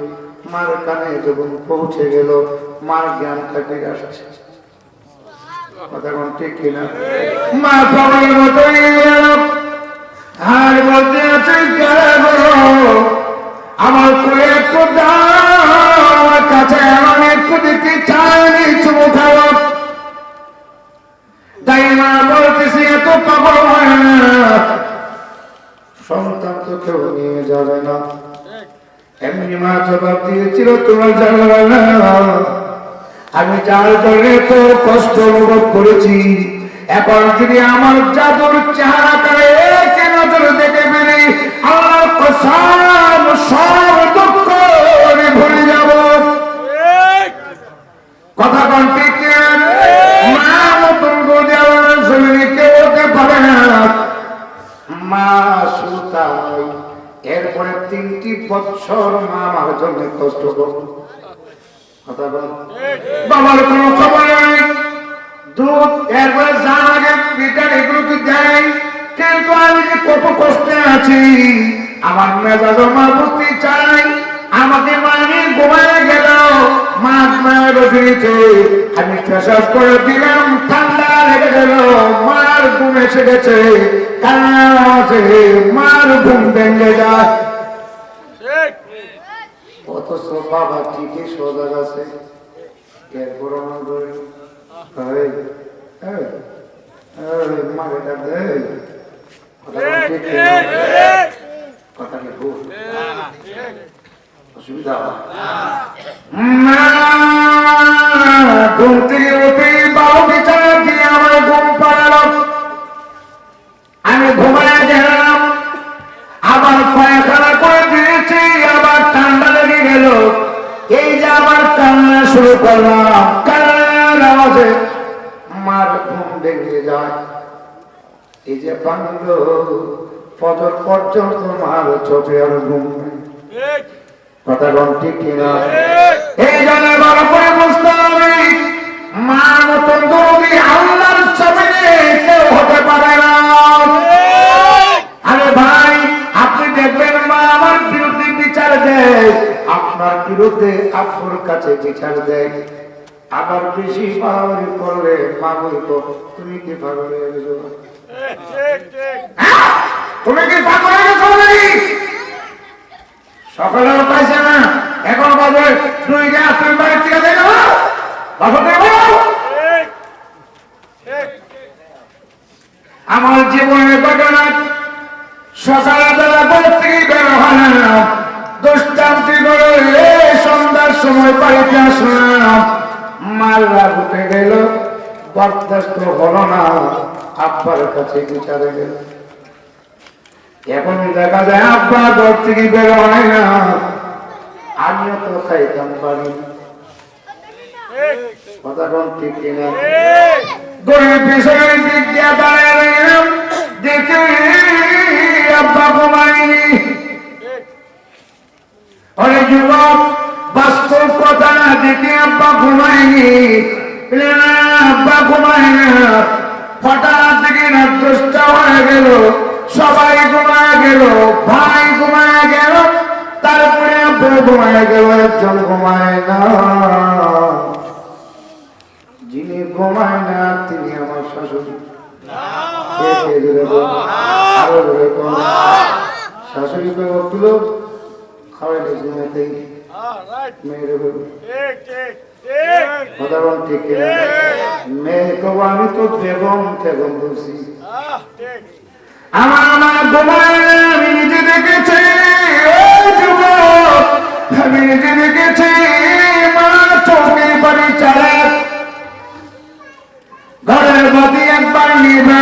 মার কানে যখন পৌঁছে গেল, মার জ্ঞান থাকে আসছে। কথা কোন ঠিক কিনা? মা পাগলের মতো আর বলতে আছে, আমার কোলে একটু দাও, আমার কাছে আমি একটু দিতে চাইনি, চুমু খাওয়া। তাই মা বলতেছি, এত পাগল হয় না, সন্তান তো কেউ নিয়ে যাবে না। এমনি মা জবাব দিয়েছিল, তোমরা জানো না আমি যার জন্য তো কষ্ট অনুভব করেছি, এখন যদি আমার জাদুর চেহারা করে কেন নজর দেখে ফেলি, আল্লাহর কসম সব দুঃখ আমি ভুলে যাব। কথা কোন ঠিক না? মা মতন গদি আমার জমিনে কেউ হতে পারে না। মা সুতাই এরপরে 3টি বছর মা আমার জন্য কষ্ট করল। কথা বল, বাবার কোনো খবর নাই, দুধ এরপরে যা লাগে লিটার এগুলো তো দেয়, কিন্তু আমি যে কত কষ্টে আছি আমার মেজাজ আমার বুঝতে চাই। আমাকে মানে ঘুমায় গেল, মায়ের রজনীতে আমি পেশাব করে দিলাম, ঠান্ডা লেগে গেল, মার ঘুম এসে গেছে, কান্না আছে, মার ঘুম ভেঙে যায়। অথচ বাবা ঠিকই সজাগ আছে, এরপর আমার মারে ডাকে কথা কি ভুল? অসুবিধা ঘুম থেকে উঠে বাবু বিছানা দিয়ে আমার ঘুম পাড়ালো, আমি ঘুমায় গেলাম, আবার পায়খানা করে দিয়েছি, আবার ঠান্ডা লেগে গেল। এই যে আবার কান্না শুরু করলাম, কান্নার আওয়াজে মার ঘুম ভেঙে যায়। এই যে বাংলো ফজর পর্যন্ত মার চোখে আর ঘুম নেই। কথা কোন ঠিক কিনা? এই জন্য ভালো করে বুঝতে হবে, মার মতন দরদি আল্লাহর জমিনে কেউ হতে পারে না। আরে ভাই, আপনি দেখবেন মা আমার বিরুদ্ধে বিচার দেয়, আপনার বিরুদ্ধে আব্বুর কাছে বিচার দেয়, আবার বেশি বাড়াবাড়ি করলে মা বলতো তুমি কি পাগল হয়ে গেছো? তুমি কি পাগল হয়ে গেছো? সকালেও পাইছে না, এখন বাজে 2টা, তুমি বাড়ির থেকে দেখো আমার জীবনের ঘটনা। সকালবেলা বাড়ি থেকে বের হয় না, দুষ্টান্তি করে সন্ধ্যার সময় বাড়িতে আসলাম, মাল্লা উঠে গেল, বরদাস্ত হলো না, আব্বার কাছে বিচারে গেল। এখন দেখা যায় আব্বা ঘর থেকে বের হয় না, আমিও তো খাইতাম পারি। কথা কোন ঠিক কিনা? গরিব পিছনের দিক দিয়ে দাঁড়িয়ে রইলাম, দেখে আব্বা ঘুমায়নি। অনেক যুবক বাস্তব কথা না দেখে আব্বা ঘুমায়নি, আব্বা ঘুমায় না। হঠাৎ থেকে রাত 10টা হয়ে গেল, সবাই ঘুমায় গেল, ভাই ঘুমায় গেল, তারপরে আব্বা ঘুমায় গেল, একজন ঘুমায় না। যিনি ঘুমায় না তিনি আমার শাশুড়ি। শাশুড়ি তুলো খাওয়াইলে ঘুমাইতে মেয়ের কথা বল ঠিক কিনা? মেয়েকে আমি তো বেগম বেগম বলছি। আমার মা ঘুমায়, আমি নিজে দেখেছি, আমি নিজে দেখেছি মা চোখে বাড়ি চালায়, ঘরের মধ্যে একবার নিবে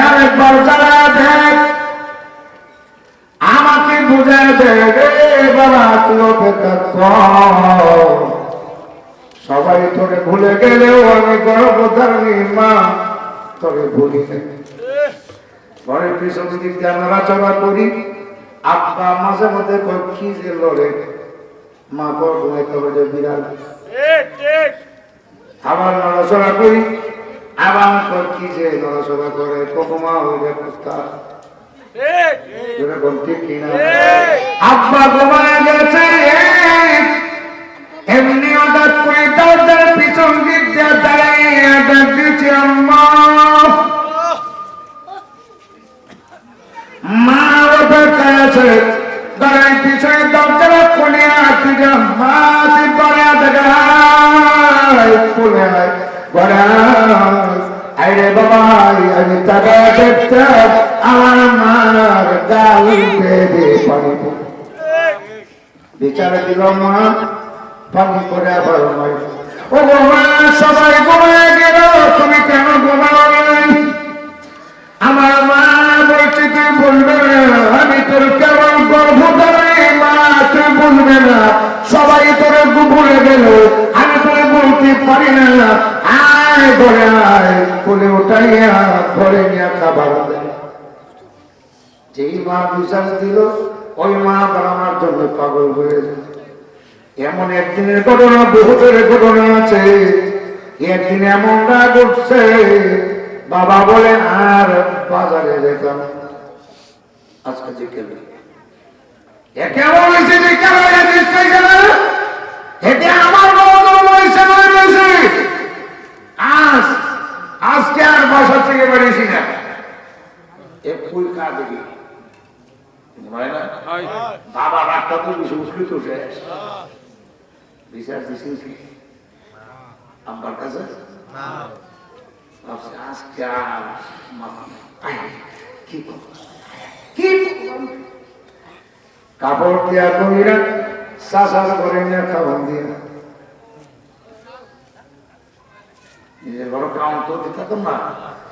আরেকবার জ্বালা দেয়, আমাকে বুঝায় দেয় বাবা তুই অপেক্ষা কর। সবাই তোরে ভুলে গেলেও আমি গর্ভধারণী মা তোরে ভুলি না। ঘরের পিছন দিক দিয়ে নড়াচড়া করি, আব্বা মাঝে মধ্যে কি যে লড়ে, মা বড় ঘুমাইতে হবে বিড়াল, আবার নড়াচড়া করি, আবার কি যে নড়াচড়া করে, কমা হইলে কুত্তা। ঠিক কিনা? আব্বা ঘুমায় গেছে, এমনি হঠাৎ করে দরজার পিছন দিক দিয়ে দাঁড়িয়ে ডাক দিচ্ছে আম্মা। মা অপেক্ষা আছে, দাঁড়াই পিছনে দরজাটা খুলে আসছে, হাত পরে খুলে ঘরে আরে বাবা আমি টাকা দেখতে আমার মার গাল বেঁধে পানি বিচার দিল মা, পানি করে আবার মাই, ও গো মা সবাই ঘুমায় গেল, তুমি কেন ঘুমাও নাই? আমার মা বলছে তুই বলবে না, আমি তোর কেমন গর্ভধারী মা, তুই বলবে না, সবাই তোরে ভুলে গেল, আমি তোরে বলতে পারি না, আয় ঘরে আয়, কোলে উঠাইয়া ঘরে নিয়ে খাবার দেয়। যেই মা বিচার দিল ওই মা আবার আমার জন্য পাগল হয়ে যায়। এমন একদিনের ঘটনা, বহুতের ঘটনা আছে। একদিন এমন রাগ উঠছে, বাবা বলে আর বাজারে যেতাম আজকে যে কেন কেমন হয়েছে যে কেন এটা আমার আজকে আর বাসা থেকে বেরিয়েছি না। এক ফুল কা দেখি বাবা রাতটা তো বেশি উৎকৃত শেষ বিচার দিছি আমার কাছে আজকে আর কি কাপড় দিয়া কইরা সাসার করে নিয়ে খাবার দিয়া নিজের বড় কাউন্ট তো দিত না,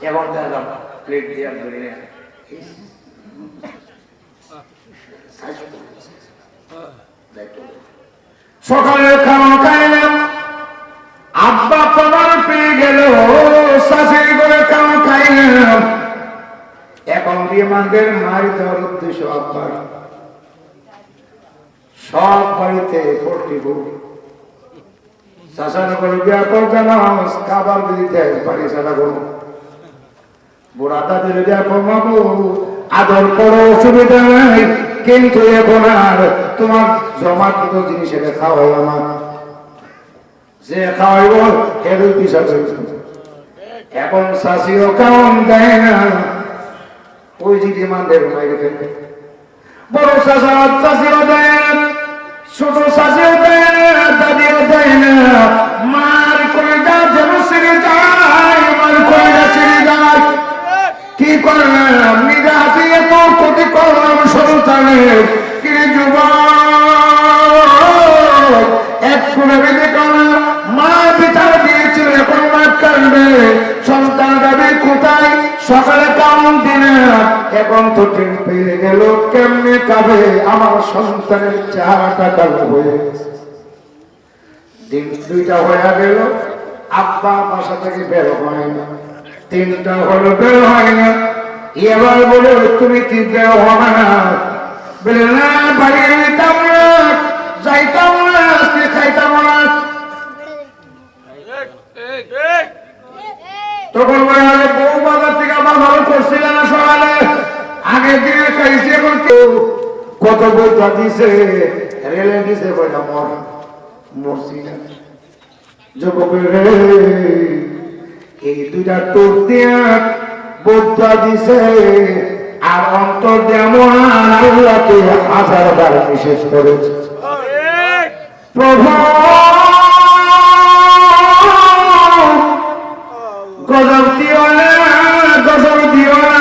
এখন দেখলাম প্লেট দিয়া ধরে নিয়ে সকালে খাওয়া খাইলাম, আব্বা পাবার পেয়ে গেল, শাশুড়ি করে খাওয়া খাইলাম। এখন বিমানদের মারি দেওয়ার উদ্দেশ্য আব্বার সব বাড়িতে শাসন করে বিয়া করতাম, খাবার দিতে বাড়ি সারা করবো, বুড়া তাদের বিয়া কমাবো, আদর করো, অসুবিধা নাই, কিন্তু এখন আর তোমার জমাকৃত জিনিস এটা খাওয়াই আমার যে খাওয়াইব এরই পিছা এখন শাশিও কেমন দেয় না, ওই জিটি মানদের মাইরে ফেলবে, বড় শাশা শাশিও দেয় না, ছোট শাশিও দেয় না, দাদিও দেয় না, মার করে যা যেন সেরে যায়, মার করে যা সেরে যায়। কি করলাম নিজে হাতে এত ক্ষতি করলাম সন্তানের, কিনে যুবক এক করে বেঁধে করলাম, মা বিচার দিয়েছিল, এখন মা কাঁদবে, সন্তান যাবে কোথায়, সকালে কেমন দিনে, এখন তো ট্রেন পেয়ে গেল, কেমনে কাঁদে, আমার সন্তানের চেহারাটা কালো হয়ে গেছে। দিন দুইটা হয়ে গেল, আব্বা বাসা থেকে বের হয় না, তিনটা হলো বের হয় না, এবার বলে তুমি কি বের হবে না? বলে না, বাড়ি যেতাম না, যাইতাম না, আজকে খাইতাম না। তখন বলে বউ বাজার থেকে আবার ভালো করছিল না, সকালে আগের দিনে খাইছি, এখন কেউ কত বইটা দিছে, রেলে দিছে, বইটা মরছি না। যুবকের এই দুইটা টোপ দিয়া বোধা দিছে, আর অন্তর যেমন আল্লাহকে 1000 বার নিষেধ করেছে। প্রভু গজব দিও না, গজব দিও না,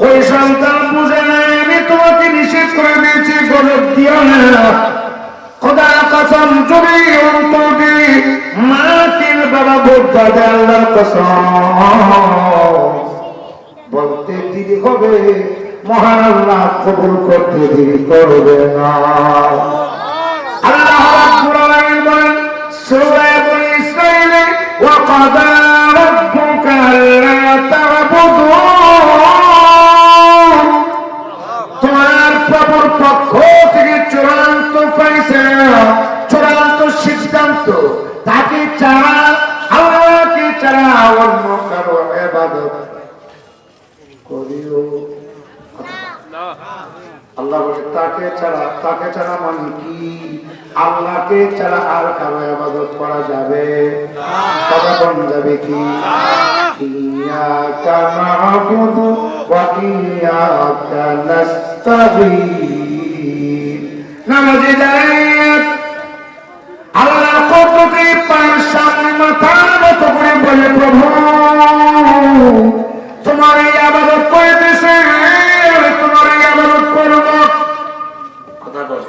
ওই সন্তান বুঝে নাই আমি তোমাকে নিষেধ করে দিয়েছি, গজব দিও না। খোদার কসম যদি অন্তর দিই মা তিন বাবা বোধা দেয়, আল্লাহর কসম বলতে দেরি হবে, মহান আল্লাহ কবুল করতে দেরি করবে না। আল্লাহ রাব্বুল আলামিন বলেন সূরা বনী ইসরাঈল, ওয়া ক্বাদা রাব্বুকা আল্লা তা'বুদু, তোমার প্রভুর পক্ষ থেকে চূড়ান্ত ফয়সালা, চূড়ান্ত সিদ্ধান্ত, তাকে ছাড়া, আল্লাহকে ছাড়া অন্য কারো ইবাদত করিও না। আল্লাহ বলে তাকে ছাড়া মানে কি? আল্লাহকে ছাড়া আর কারো ইবাদত করা যাবে কথা বন যাবে কি? ইয়াকা না'বুদু ওয়া ইয়াকা নাস্তাঈন। নামাজে দাঁড়ায় আল্লাহ কতটি পায়ের সামনে মাথার মতো করে বলে, প্রভু তোমার এই ইবাদত করতেছে, তোমার এই ইবাদত করব। কথা বল,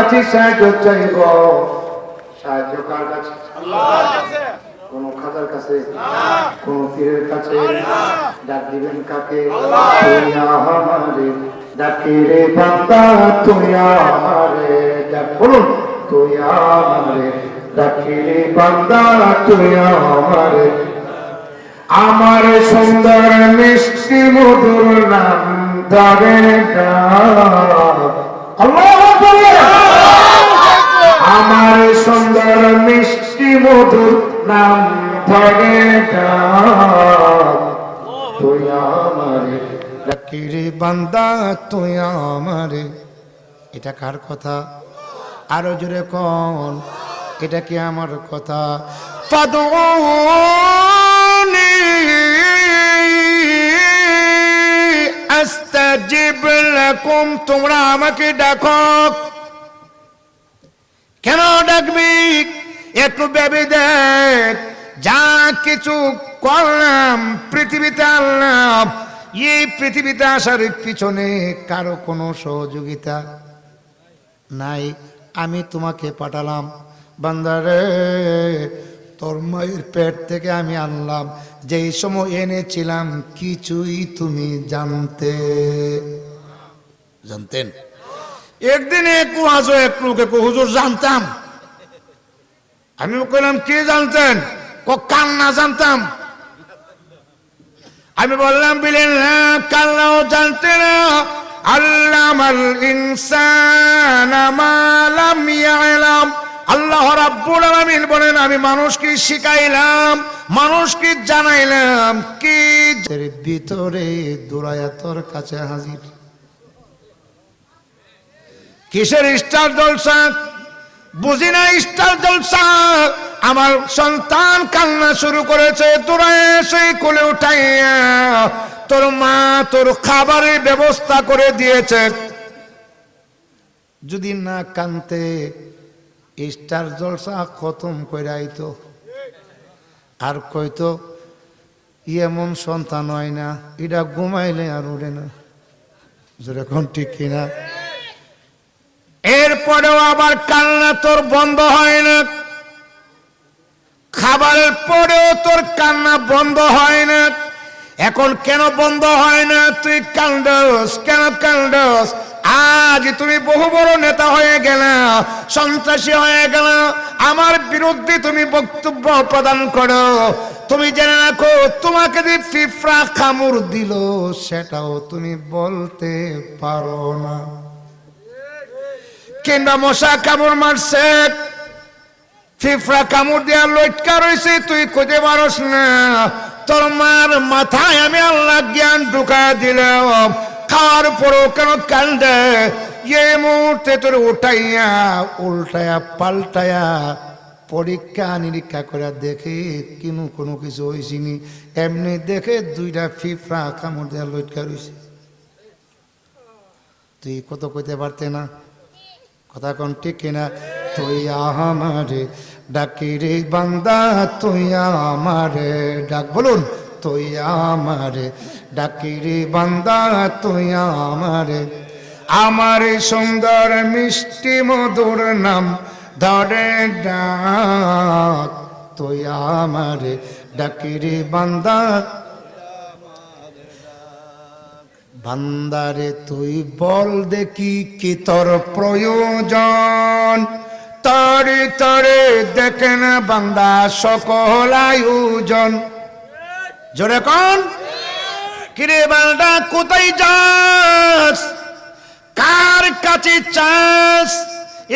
কাছে সাহায্য চাইব। সাহায্য কার কাছে? আল্লাহর কাছে। কোন খাজার কাছে, কোন পীরের কাছে। ডাক দিবেন কাকে? তুই আমারে ডাকি রে বান্দা, তুই আমারে ডাক। বলুন, তুই আমারে ডাকি রে বান্দা, তুই আমারে। আমার সুন্দর মিষ্টি মধুর নাম ধরে ডাক। আল্লাহু আকবার। আমার সুন্দর মিষ্টি মধুর নাম ধরে ডাক। তুই আমারে ডাকি রে বান্দা, তুই আমারে। এটা কার কথা? আরো জোরে কোন, এটা কি আমার কথা? ফাদউনি আস্তাজিব লাকুম, তোমরা আমাকে ডাকো। কেন ডাকবি? একটু ভেবে দেখ, যা কিছু করলাম পৃথিবীতে আনলাম, এই পৃথিবীতে আসার পিছনে কারো কোনো সহযোগিতা নাই। আমি তোমাকে পাঠালাম, বান্দারে তোর মায়ের পেট থেকে আমি আনলাম। যেই সময় এনেছিলাম কিছুই তুমি জানতেন? একদিন এক লোকে হুজুর জানতাম। আমি কইলাম কি জানতেন? কান্না জানতাম। আমি বললাম বিলেন না, কান্নাও জানতে না। আল্লামাল ইনসানা মা লাম ইয়ালাম। আল্লাহ রাব্বুল আলামিন বলেন, আমি মানুষকে শিখাইলাম, মানুষকে জানাইলাম কি এর ভিতরে দুরায়াতর কাছে হাজির। কিসের স্টার জলসা? বুঝি না স্টার জলসা। আমার সন্তান কান্না শুরু করেছে, তোরা এসে কোলে উঠাইয়া তোর মা তোর খাবারের ব্যবস্থা করে দিয়েছে। যদি না কানতে স্টার জলসা খতম করে আইতো, আর কইতো এমন সন্তান হয় না, এটা ঘুমাইলে আর উড়ে না। যেরকম ঠিক কিনা? এরপরেও আবার কান্না তোর বন্ধ হয় না, খাবারের পরেও তোর কান্না বন্ধ হয় না। এখন কেন বন্ধ হয় না? তুই কান্দস, কেন কান্দস? আজ তুমি বহু বড় নেতা হয়ে গেল, সন্ত্রাসী হয়ে গেল, আমার বিরুদ্ধে তুমি বক্তব্য প্রদান করো। তুমি জেনে রাখো, তোমাকে যে পিঁপড়া কামড় দিল সেটাও তুমি বলতে পারো না। কিংবা মশা কামড় মারছে, পিঁপড়া কামড় দেওয়া লটকা রয়েছে, তুই খুঁজে পারস না। তোর মার মাথায় আমি আল্লাহ জ্ঞান ঢুকা দিলাম, খাওয়ার পরও কেন কান্দে? এই মুহূর্তে তোর উঠাইয়া উল্টায়া পাল্টায়া পরীক্ষা নিরীক্ষা করে দেখে কোনো কিছু হয়েছিনি। এমনি দেখে দুইটা পিঁপড়া কামড় দেওয়া লটকা রয়েছে। তুই কত কইতে পারতে না? কথা কোন ঠিক কিনা? তুই আমারে ডাকি রে বান্দা, তুই আমারে ডাক। বলুন, তুই আমারে ডাকি রে বান্দা, তুই আমারে। আমার সুন্দর মিষ্টি মধুর নাম ধরে ডাক। তুই আমারে ডাকি রে বান্দা, বান্দারে তুই বল দেখি কি তোর প্রয়োজন। তরে তরে দেখে না বান্দা সকল আয়োজন। জোরে কোন? কিরে বান্দা কোথায় যাস? কার কাছে চাস?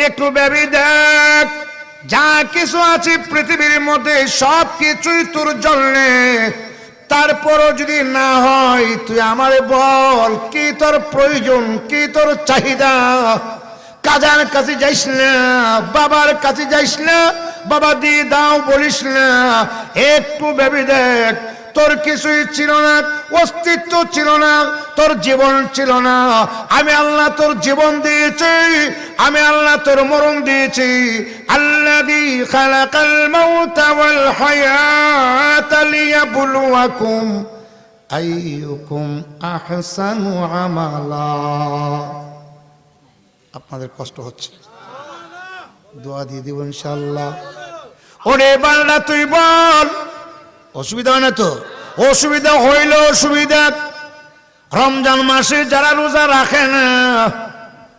একটু ভেবে দেখ, যা কিছু আছে পৃথিবীর মধ্যে সব কিছুই তোর জন্যে। তারপরও যদি না হয়, তুই আমারে বল কি তোর প্রয়োজন, কি তোর চাহিদা। কাজার কাছে যাইস না, বাবার কাছে যাইস না, বাবা দিয়ে দাও বলিস না। একটু ভেবে দেখ, তোর কিছুই ছিল না, অস্তিত্ব ছিল না, তোর জীবন ছিল না। আমি আল্লাহ তোর জীবন দিয়েছি, আমি আল্লাহ তোর মরণ দিয়েছি। আল্লাযী খালাকাল মাউতা ওয়াল হায়াতা লিয়াবলুয়াকুম আইয়ুকুম আহসানু আমালা। আপনাদের কষ্ট হচ্ছে? দোয়া দিয়ে দিব ইনশাআল্লাহ। ওরে বান্দা তুই বল, অসুবিধা হয় না তো? অসুবিধা হইল অসুবিধা। রমজান মাসে যারা রোজা রাখে না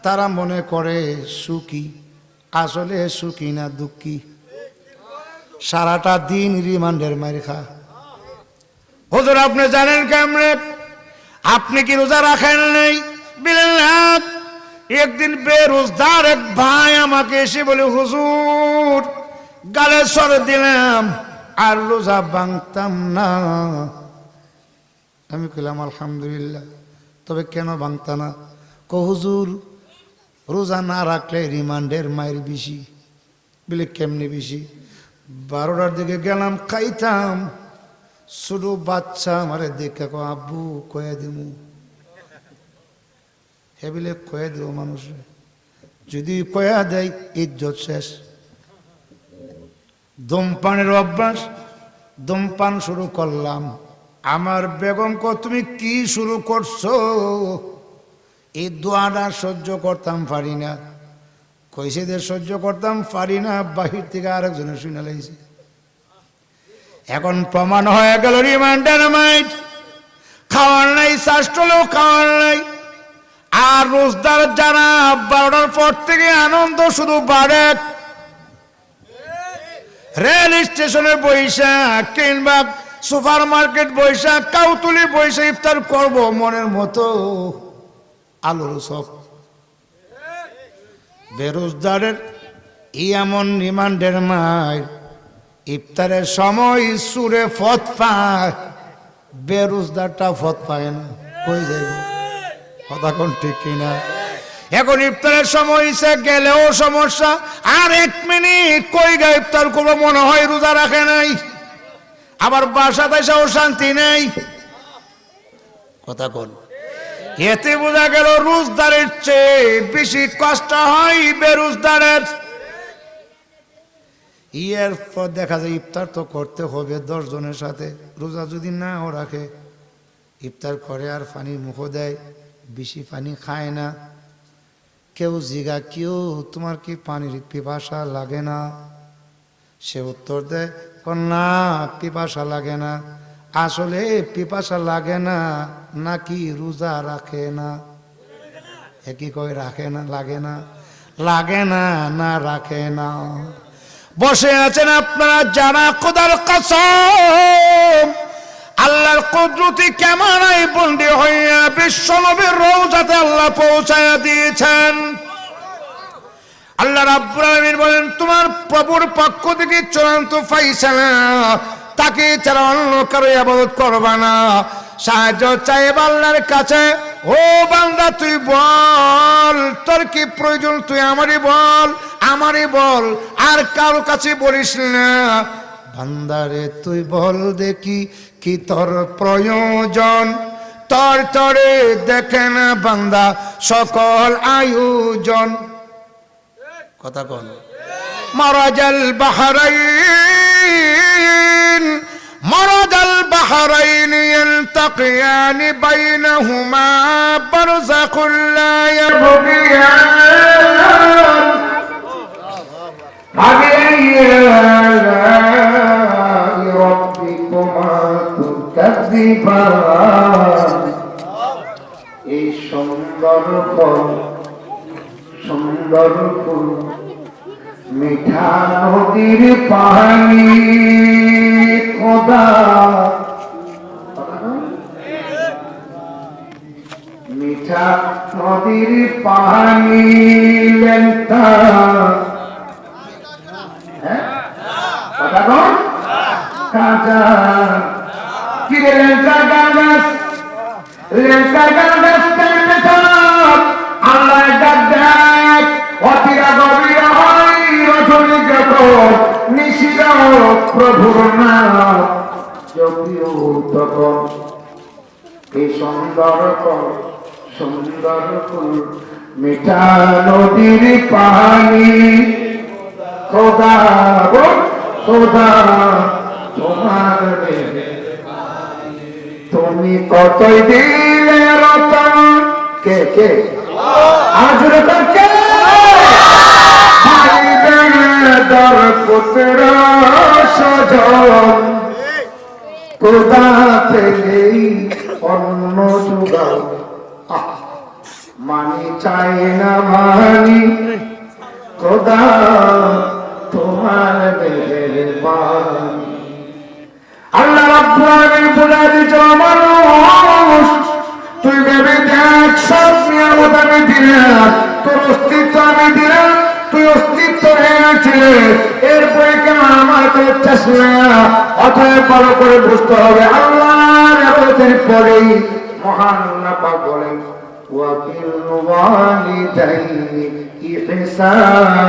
তারা মনে করে সুখী, আসলে সুখী না দুঃখী। সারাটা দিন রিমান্ডের মার খা। হুজুর আপনি জানেন কেমনে? আপনি কি রোজা রাখেন নাই? বলেন না। একদিন বেরোজগার এক ভাই আমাকে এসে বলে, হুজুর গালে সর দিলাম আর রোজা ভাঙতাম না। আমি কইলাম আলহামদুলিল্লাহ, তবে কেন ভাঙতা না? হুজুর রোজা না রাখলে রিমান্ডের মায়ের বেশি। বলে কেমনি বেশি? 12টার দিকে গেলাম খাইতাম, ছোট বাচ্চা আমারে দেখে আব্বু কয়ে দিমু। হে বলে কয়ে দেব মানুষের, যদি কয়া দেয় ইজ্জত শেষ। ধূমপানের অভ্যাস, ধূমপান শুরু করলাম। আমার বেগম কো তুমি কি শুরু করছো? এই দোয়াটা সহ্য করতাম পারি না। কইছে যে সহ্য করতাম পারি না, বাহির থেকে আরেকজনে শুনে লাইছে। এখন প্রমাণ হয়ে গেল রিমান্ডের মাইট, খাওয়ার নাই, শাস্ত্রলেও খাওয়ার নাই। আর রোজদার যারা 12টার পর থেকে আনন্দ শুধু বাড়ে। রেল স্টেশনে বৈশা কিংবা সুপার মার্কেট বৈশা, কাউতুলি বৈশা ইফতার করব মনের মতো আলুর সব। বেরোজদারের এমন রিমান্ডের মাইর, ইফতারের সময় সুরে ফত পায়, বেরোজদারটা ফত পায় না। কই যাইব? কথা কোন ঠিক কিনা? এখন ইফতারের সময় সে গেলেও সমস্যা। আর 1 মিনিট কই গা ইফতার করবো, মনে হয় রোজা রাখে নাই। আবার বাসাতে এসেও শান্তি নেই। কথা কোন? এতে বোঝা গেল রোজদারের চেয়ে বেশি কষ্ট হয় বেরোজদারের। এর পর দেখা যায় ইফতার তো করতে হবে 10 জনের সাথে। রোজা যদি নাও রাখে, ইফতার করে আর পানি মুখো দেয়, বেশি পানি খায় না। কেউ জিগা, কেউ তোমার কি পানির পিপাসা লাগে না? সে উত্তর দেয়, না পিপাসা লাগে না। আসলে পিপাসা লাগে না নাকি রোজা রাখে না? একই কই রাখে না, লাগে না, লাগে না না রাখে না। বসে আছেন আপনারা যারা, খোদার কসম আল্লাহর কুদরতি ক্যামেরায় বন্দী হইয়া বিশ্বনবীর রওজাতে আল্লাহ পৌঁছায়া দিয়েছেন। আল্লাহ রাব্বুল আলামিন বলেন, তোমার প্রভুর পক্ষ থেকে চূড়ান্ত ফাইসালা, তাকে ছাড়া অন্য কারো ইবাদত করবা না। সাহায্য চাইবা আল্লাহর কাছে। ও বান্দা তুই বল, তোর কি প্রয়োজন তুই আমারই বল, আমারই বল, আর কারো কাছে বলিস না। বান্দারে তুই বল দেখি কি তোর প্রয়োজন, তোর তরে দেখে না বান্দা সকল আয়োজন। কথা কোন? মারাজাল বাহরাইন, মারাজাল বাহরাইন ইয়ালতাকিয়ান বাইনাহুমা বারযাখুল লা ইয়াবগিয়ান। এই সুন্দর ফল, সুন্দর ফুল, মিঠা নদীর পানি, খোদা মিঠা নদীর পানি লেন্তা। কথা বল কাঁচা কি রে লেন্টা গাছ, লেন্টা গাছ আল্লাহ ডাক দেয়। অতিরা গভীর হয় রজনী যখন, নিশিরাও প্রভুর নাম যদিও তখন। এই সুন্দর ফল, সুন্দর ফুল, মিঠা নদীর পানি, খোদা খোদা তোমার তুমি কতই দিলে রতন। কে কে আজ রতন কে? দর পুত্র সজন খোদা পেলেই অন্য যুগাও মানি চাই না মানি খোদা তোমার মেহেরবানি আল্লাহ রাব্বুল আলামিন বলে দিয়েছে মানুষ তুই ভেবে দেখ সব নিয়ামত আমি দিলাম তোর অস্তিত্ব আমি দিলাম তুই অস্তিত্ব হয়েছিলে এরপরে কেন আমার কাছে চাস না অতএব ভালো করে বুঝতে হবে আল্লাহর ইবাদতের পরেই মহান আল্লাহ পাক বলেন ওয়া বিল ওয়ালিদাইনি ইহসানা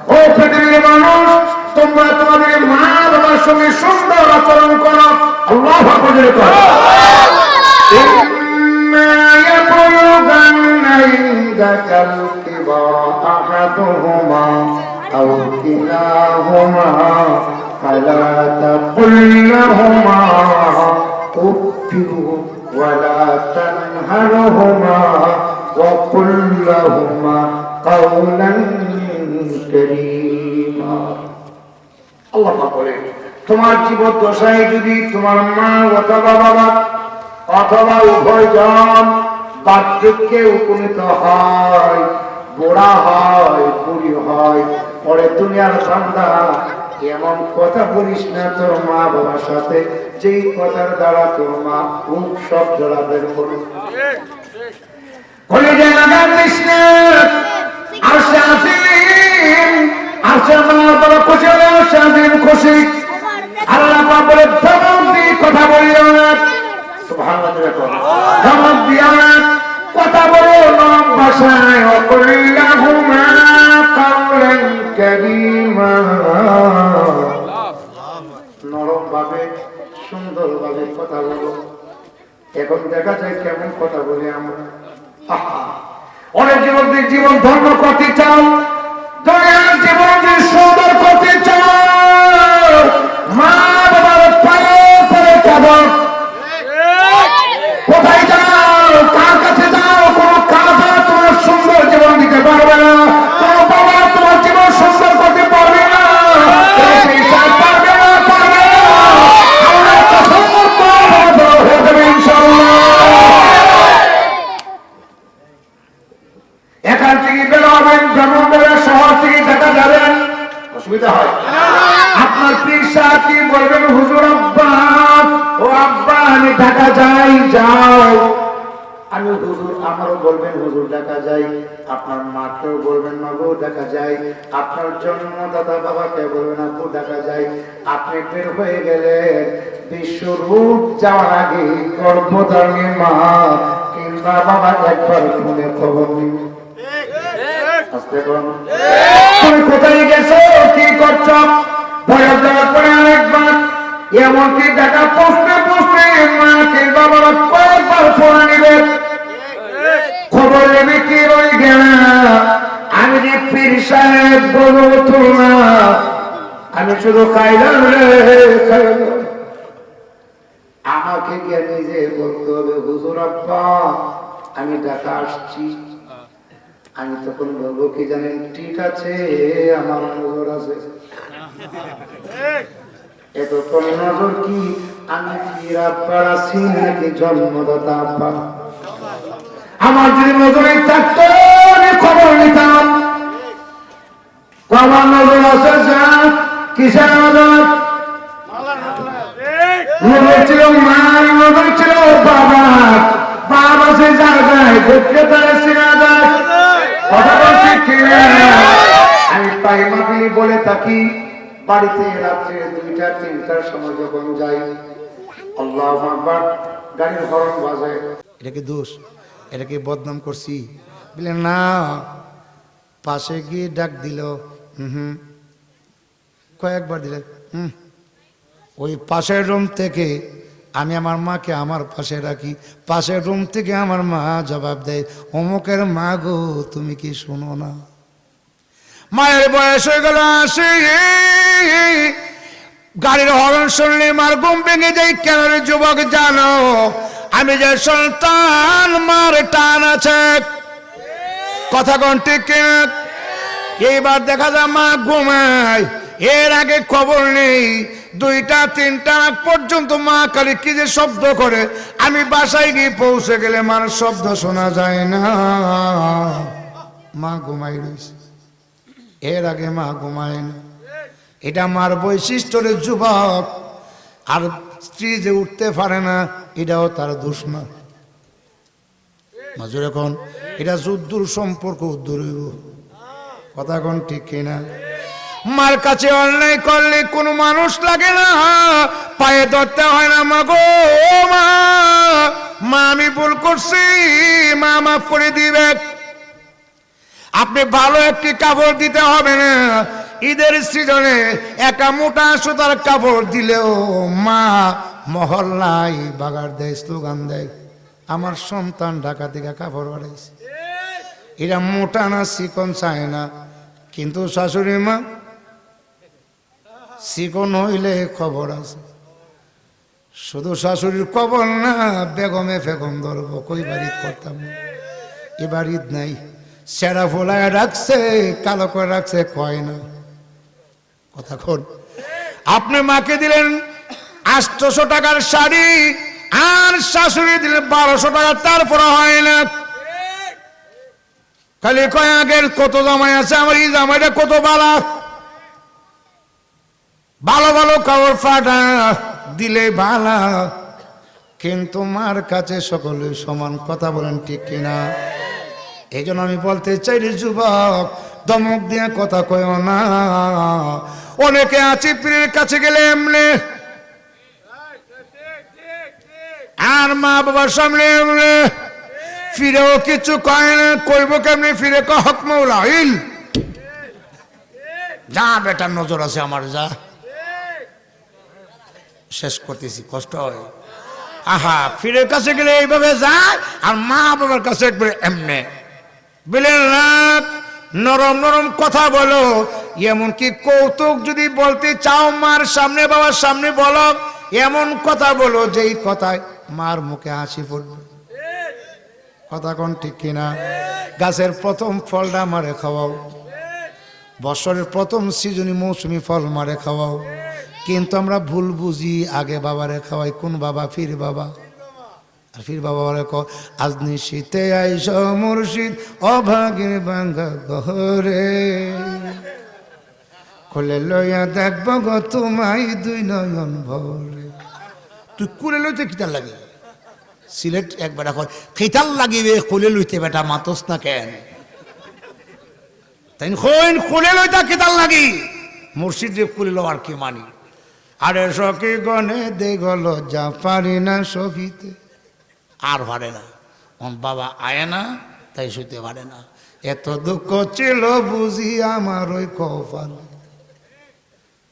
ও পৃথিবীর মানুষ তোমরা তোমাদের মা বাবার সঙ্গে সুন্দর আচরণ করো আল্লাহু আকবার করো إما يبلغن عندك الكبر أحدهما أو كلاهما فلا تقل لهما أف ولا تنهرهما وقل لهما قولا كريما الله بقوله তোমার জীবন দশায় যদি তোমার মা অথবা বাবা অথবা উভয়জন বার্ধক্যে উপনীত হয় বুড়া হয় বুড়ি হয় পরে দুনিয়ার বান্দা এমন কথা বলিস না তোর মা বাবার সাথে যেই কথার দ্বারা তোর মা খুব সব জড়া বের করো খুশি আল্লাহ বলে কথা বলিও না ধমক দিও না কথা বলো নরম ভাষায় অকুল্লাহুমা কাওলান কারীমা নরম ভাবে সুন্দর ভাবে কথা বলো এখন দেখা যায় কেমন কথা বলি আমরা অনেক জীবন ধন্য করতে চাও দুনিয়ার জীবন সুন্দর করতে চাও মা বাবার পায়ে পড়ে কাঁদো কোথায় যাও কার কাছে যাও কোন কাজ তোমার সুন্দর জীবন দিতে পারবে না কোন বাবা তোমার জীবন সুন্দর করতে পারবে না পারবে না আল্লাহ কসম হয়ে যাবে ইনশাআল্লাহ এখান থেকে বের হবেন ব্রাহ্মণবাড়িয়া শহর থেকে দেখা যাবেন অসুবিধা হয় আপনার পীর সাথী বলবেন হুজুর আব্বা ও আব্বা আমি ঢাকা যাই যাও আমি হুজুর আমারও বলবেন হুজুর ঢাকা যাই আপনার মাকেও বলবেন মাগো ঢাকা যাই আপনার জন্মদাতা বাবাকে বলবেন আপু ঢাকা যাই আপনি বের হয়ে গেলেন বিশ্বরূপ যাওয়ার আগে গর্ভধারণী মা কিংবা বাবা একবার ফোনে খবর নিন তুমি কোথায় গেছো কি করছো ভয় দেওয়ার পরে আরেকবার এমনকি দেখা পৌঁছতে পৌঁছতে মাকে বাবার কয়েকবার ফোন নিবে খবর নেবে কি ওই গেল আমি যে পীর সাহেব বলতো না আমি শুধু খাইলাম রে খাইলাম আমাকে গিয়ে নিজে বলতে হবে হুজুর আব্বা আমি ঢাকা আসছি আমি তখন বলবো কি জানেন ঠিক আছে আমার নজর আছে এতক্ষণ নজর কি আমি পীর আব্বার আছি নাকি জন্মদাতা আব্বা আমার যদি নজরে থাকতো আমি খবর নিতাম আমার নজর আছে যা কিসের নজর নজর ছিল মার নজর ছিল বাবা বাবা সে জায়গায় দেখতে তারা সিনা যায় কথা বলছি কিনা আমি পাই মাগলি বলে থাকি বাড়িতে রাত্রে 2টা 3টার সময় যখন যাই আল্লাহু আকবার গাড়ির হর্ন বাজে এটা কি দোষ এটা কি বদনাম করছি বলে না পাশে গিয়ে ডাক দিল কয়েকবার দিলে ওই পাশের রুম থেকে আমি আমার মাকে আমার পাশে রাখি পাশের রুম থেকে আমার মা জবাব দেয় অমুকের মা গো তুমি কি শোনো না মায়ের বয়স হয়ে গেল আসে গাড়ির হর্ন শুনলে মার ঘুম ভেঙে যায় কেন রে যুবক জানো আমি যে সন্তান মার টান আছে কথা কোন ঠিক এইবার দেখা যায় মা ঘুমায়, এর আগে খবর নেই, 2টা 3টা পর্যন্ত মা খালি কি যে শব্দ করে, আমি বাসায় গিয়ে পৌঁছে গেলে মার শব্দ শোনা যায় না, মা ঘুমাই রয়েছে। এর আগে মা ঘুমায় না। এটা মার বৈশিষ্ট্য রে যুবক। আর স্ত্রী যে উঠতে পারে না এটাও তার দোষ না। মাজুর এখন এটা যুদ্ধর সম্পর্ক উদ্দূর হইব, কথা কোন ঠিক কিনা? মার কাছে অন্যায় করলে কোনো মানুষ লাগে না, পায়ে ধরতে হয় না, মা গো মা, মা আমি ভুল করছি, মা মাফ করে দিবে। আপনি ভালো একটি কাপড় দিতে হবে না, ঈদের সিজনে একটা মোটা সুতার কাপড় দিলেও মা মহল্লায় বাগার দেয়, স্লোগান দেয়, আমার সন্তান ঢাকা থেকে কাপড় বাড়াইছে। এরা মোটা না চিকন চায় না, কিন্তু শাশুড়ি মা চিকন হইলে খবর আছে। শুধু শাশুড়ির খবর না, বেগমে ফেগম ধরবো, কই বাড়িত করতাম, এবার ঈদ নাই, সেরা ফোলায় রাখছে, কালো করে রাখছে, কয় না, কথা কোন? আপনি মাকে দিলেন 800 টাকার শাড়ি, আর শাশুড়ি দিলেন 1200 টাকা, তারপর হয় না। খালি কয় আগের কত জামাই আছে, আমার এই জামাইটা কত বালা, ভালো ভালো কাপড় ফাটা দিলে ভালা, কিন্তু মার কাছে সকলে সমান, কথা বলেন ঠিক কিনা? এই জন্য আমি বলতে চাই রে যুবক, দমক দিয়ে কথা কয় না। অনেকে আছে পীরের কাছে গেলে এমনি, আর মা বাবার সামনে এমনি, ফিরেও কিছু কয় না, কইব কেমনি, ফিরে হক মৌলা ইল, যা বেটার নজর আছে আমার, যা। শেষ করতেছি, কষ্ট হয়। আহা, ফিরের কাছে গেলে এইভাবে যায়, আর মা বাবার কাছে একবারে এমনি বলেন না, নরম নরম কথা বলো। এমনকি কৌতুক যদি বলতে চাও মার সামনে বাবার সামনে বলো, এমন কথা বলো যেই কথায় মার মুখে হাসি পড়বে, কথা কোন ঠিক কিনা? গাছের প্রথম ফলটা মারে খাওয়াও, বছরের প্রথম সিজনি মৌসুমি ফল মারে খাওয়াও, কিন্তু আমরা ভুল বুঝি, আগে বাবারে খাওয়াই। কোন বাবা? ফির বাবা। আর ফির বাবা বলে আজ নিশীতে আইস মুর্শিদ অভাগের ভাঙ্গা ঘরে, খুলে লইয়া দেখব গো তোমায় 2 নয়ন ভরে। তুই কুলে লইতে কিতাল লাগে? সিলেট একবার এখন খিতাল লাগিবে, খুলে লইতে বেটা মাতস না কেন? তাই খুলে লইতা কিতাল লাগি, মুর্শিদ যে কুলে লো আর কি মানি। আরে সখী গনে দে গল যা পারি না সখিতে, আর পারে না, বাবা আয় না, তাই শুতে পারে না। এত দুঃখ ছিল বুঝি আমার ওই কপালে,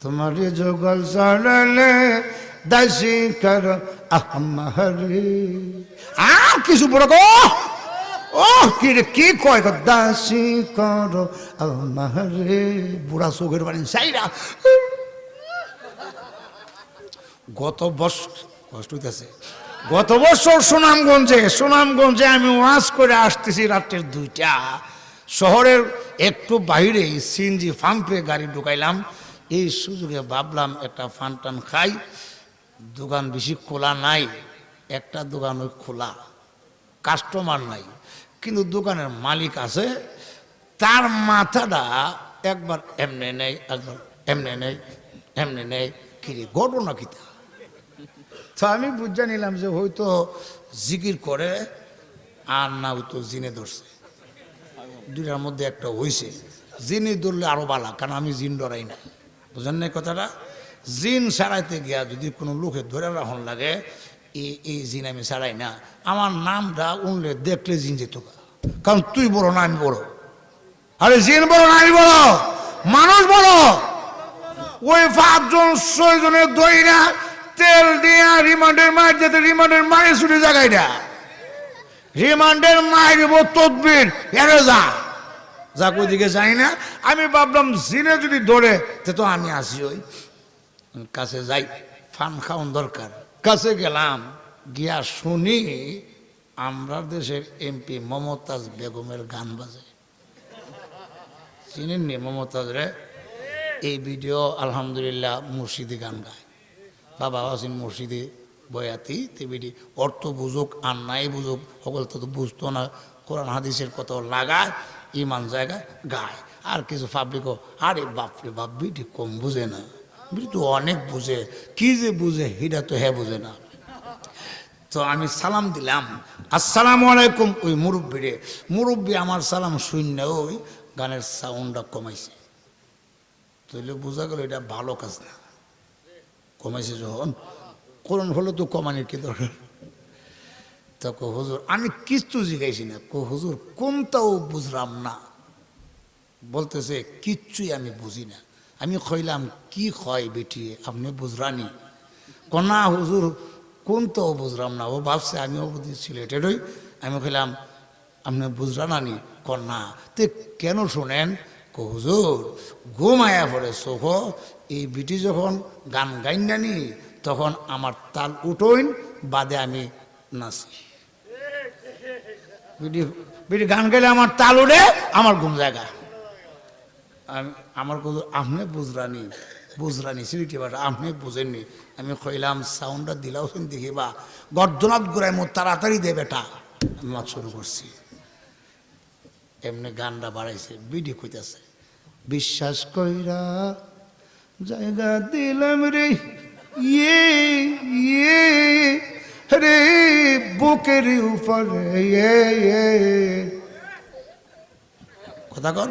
তোমার যোগল চড়ালে দাসী কর আমারে। আর কিছু বড় গো, ও কি রে, কি কয় গো, দাসী কর আমারে। বুড়া চোখের বাড়ি সাইরা গত বছর কষ্ট হইতেছে। গত বছর সুনামগঞ্জে আমি ওয়াজ করে আসতেছি, রাত্রের 2টা, শহরের একটু বাইরে সিএনজি পাম্পে গাড়ি ঢুকাইলাম। এই সুযোগে ভাবলাম একটা ফান টান খাই, দোকান বেশি খোলা নাই, একটা দোকান ওই খোলা, কাস্টমার নাই, কিন্তু দোকানের মালিক আছে। তার মাথাটা একবার এমনি নেই, একবার এমনি নেই, এমনি নেই, কিরে ঘটনা কিতা? তো আমি বুঝে নিলাম যে হয়তো জিকির করে, আর না হয়তো জিনে ধরছে, 2টার মধ্যে একটা হয়েছে। জিনে ধরলে আরো বালা, কারণ আমি জিন ডরাই না, বুঝেন না কথাটা? জিন সারাইতে গিয়া যদি কোনো লোকে ধরে রাখন লাগে, এই জিন আমি সারাই না। আমার নামটা উনলে দেখলে জিন যেত, কারণ তুই বড় না আমি বড়, আরে জিন বড় না আমি বড়, মানুষ বড়। ওই 5 জন 6 জনের দইরা তেল দিয়া রিমান্ডের মার যেতে, রিমান্ডের মারে ছুটে জায়গায়টা, রিমান্ডের মারব তদবির, এরে যা যা কই দিকে যাই না। আমি ভাবলাম জিনে যদি ধরে তো আমি আসি, ওই কাছে যাই, ফান খাওয়ান দরকার। কাছে গেলাম, গিয়া শুনি আমরা দেশের এমপি মমতাজ বেগমের গান বাজে। চিনেন নি মমতাজ রে? এই ভিডিও আলহামদুলিল্লাহ মুর্শিদি গান গায়, বাবা হাসিন মুর্শিদি বয়াতি তেবিডি অর্থ বুঝুক আর নাই বুঝুক সকল তো বুঝতো না, কোরআন হাদিসের কত লাগায় ইমান জায়গায় গায়। আর কিছু পাবলিকও আরে বাপরে বাপ বিটি কম বুঝে না, বিটি তো অনেক বুঝে, কি যে বুঝে এটা তো হ্যাঁ বুঝে না। তো আমি সালাম দিলাম, আসসালামু আলাইকুম, ওই মুরব্বীরে, মুরব্বী আমার সালাম শূন্য ওই গানের সাউন্ডটা কমাইছে, তাহলে বোঝা গেল এটা ভালো কাজ না। কমাইছে যখন, কোরআন হলো তো কমানির কি দরকার? তা কো হুজুর আমি কিচ্ছু জিজ্ঞাসি না, কো হুজুর কোনটাও বুঝলাম না, বলতেছে কিচ্ছুই আমি বুঝি না। আমি কইলাম কি হয় বেটি আপনি বুঝরানি? কনা হুজুর কোনটাও বুঝলাম না। ও ভাবছে আমিও বুঝি সিলেটেড হই। আমি কইলাম আপনি বুঝরানি? কন্যা তে কেন শোনেন? কো হুজুর ঘুমায়া পড়ে চোখ, এই বিটি যখন গান গাইন নানি তখন আমার তাল উঠোইন বাদে আমি নাচি। বিটি বিটি গান গাইলে আমার তাল উঠে, আমার ঘুম জায়গা। আমি আমার কথা আপনি বুঝরানি? বুঝরানি সিলেটি ভাষা আপনি বুঝেননি। আমি কইলাম সাউন্ডটা দিলাও দেখি বা গর্দনাথ গোড়ায় মোট তাড়াতাড়ি দে বেটা। আমি মাত শুরু করছি, এমনি গানটা বাড়াইছে, বিডি কইতাছে বিশ্বাস কইরা জায়গা দিলাম রে ইয়ে ইয়ে রে বুকের উপরে কথা কন।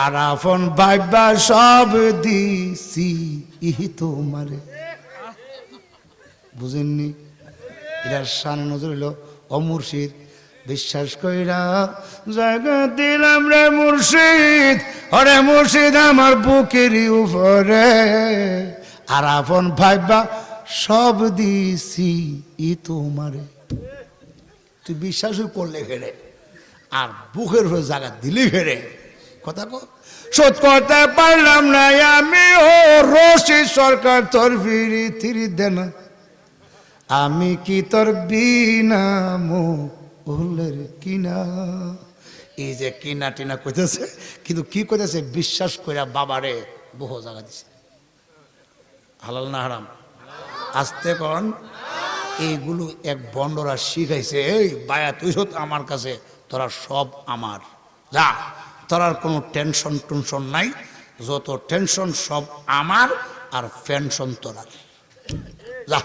আর আপন ভাইবা সব দিছি ইহি তোমারে। বুঝেননি? এটার সানে নজর হইল ও মুর্শিদ বিশ্বাস কইরা জায়গা দিলাম রে মুর্শিদ, ওরে মুর্শিদ আমার বুকের উপরে, আর আপন ভাইবা সব দিছি ই তোমারে। তুই বিশ্বাসই করলে ঘেরে আর বুকের হয়ে জায়গা দিলি ঘেরে। কথা কো শোধ করতে পারলাম না আমি, ও রশি সরকার তোর ফিরি থিরি দেনা, আমি কি তোর বিনা মুলের কিনা। এই যে কিনা টিনা কইতেছে, কিন্তু কি কইতেছে বিশ্বাস কইরা বাবারে বহু জায়গা দিছে। হালাল না হারাম? আসতে কন। এইগুলো এক বন্ডরা শিখাইছে, এই বায়া তুই আমার কাছে, তোরা সব আমার, যা তোরার কোনো টেনশন টেনশন নাই, যত টেনশন সব আমার, আর পেনশন তোরার, যা।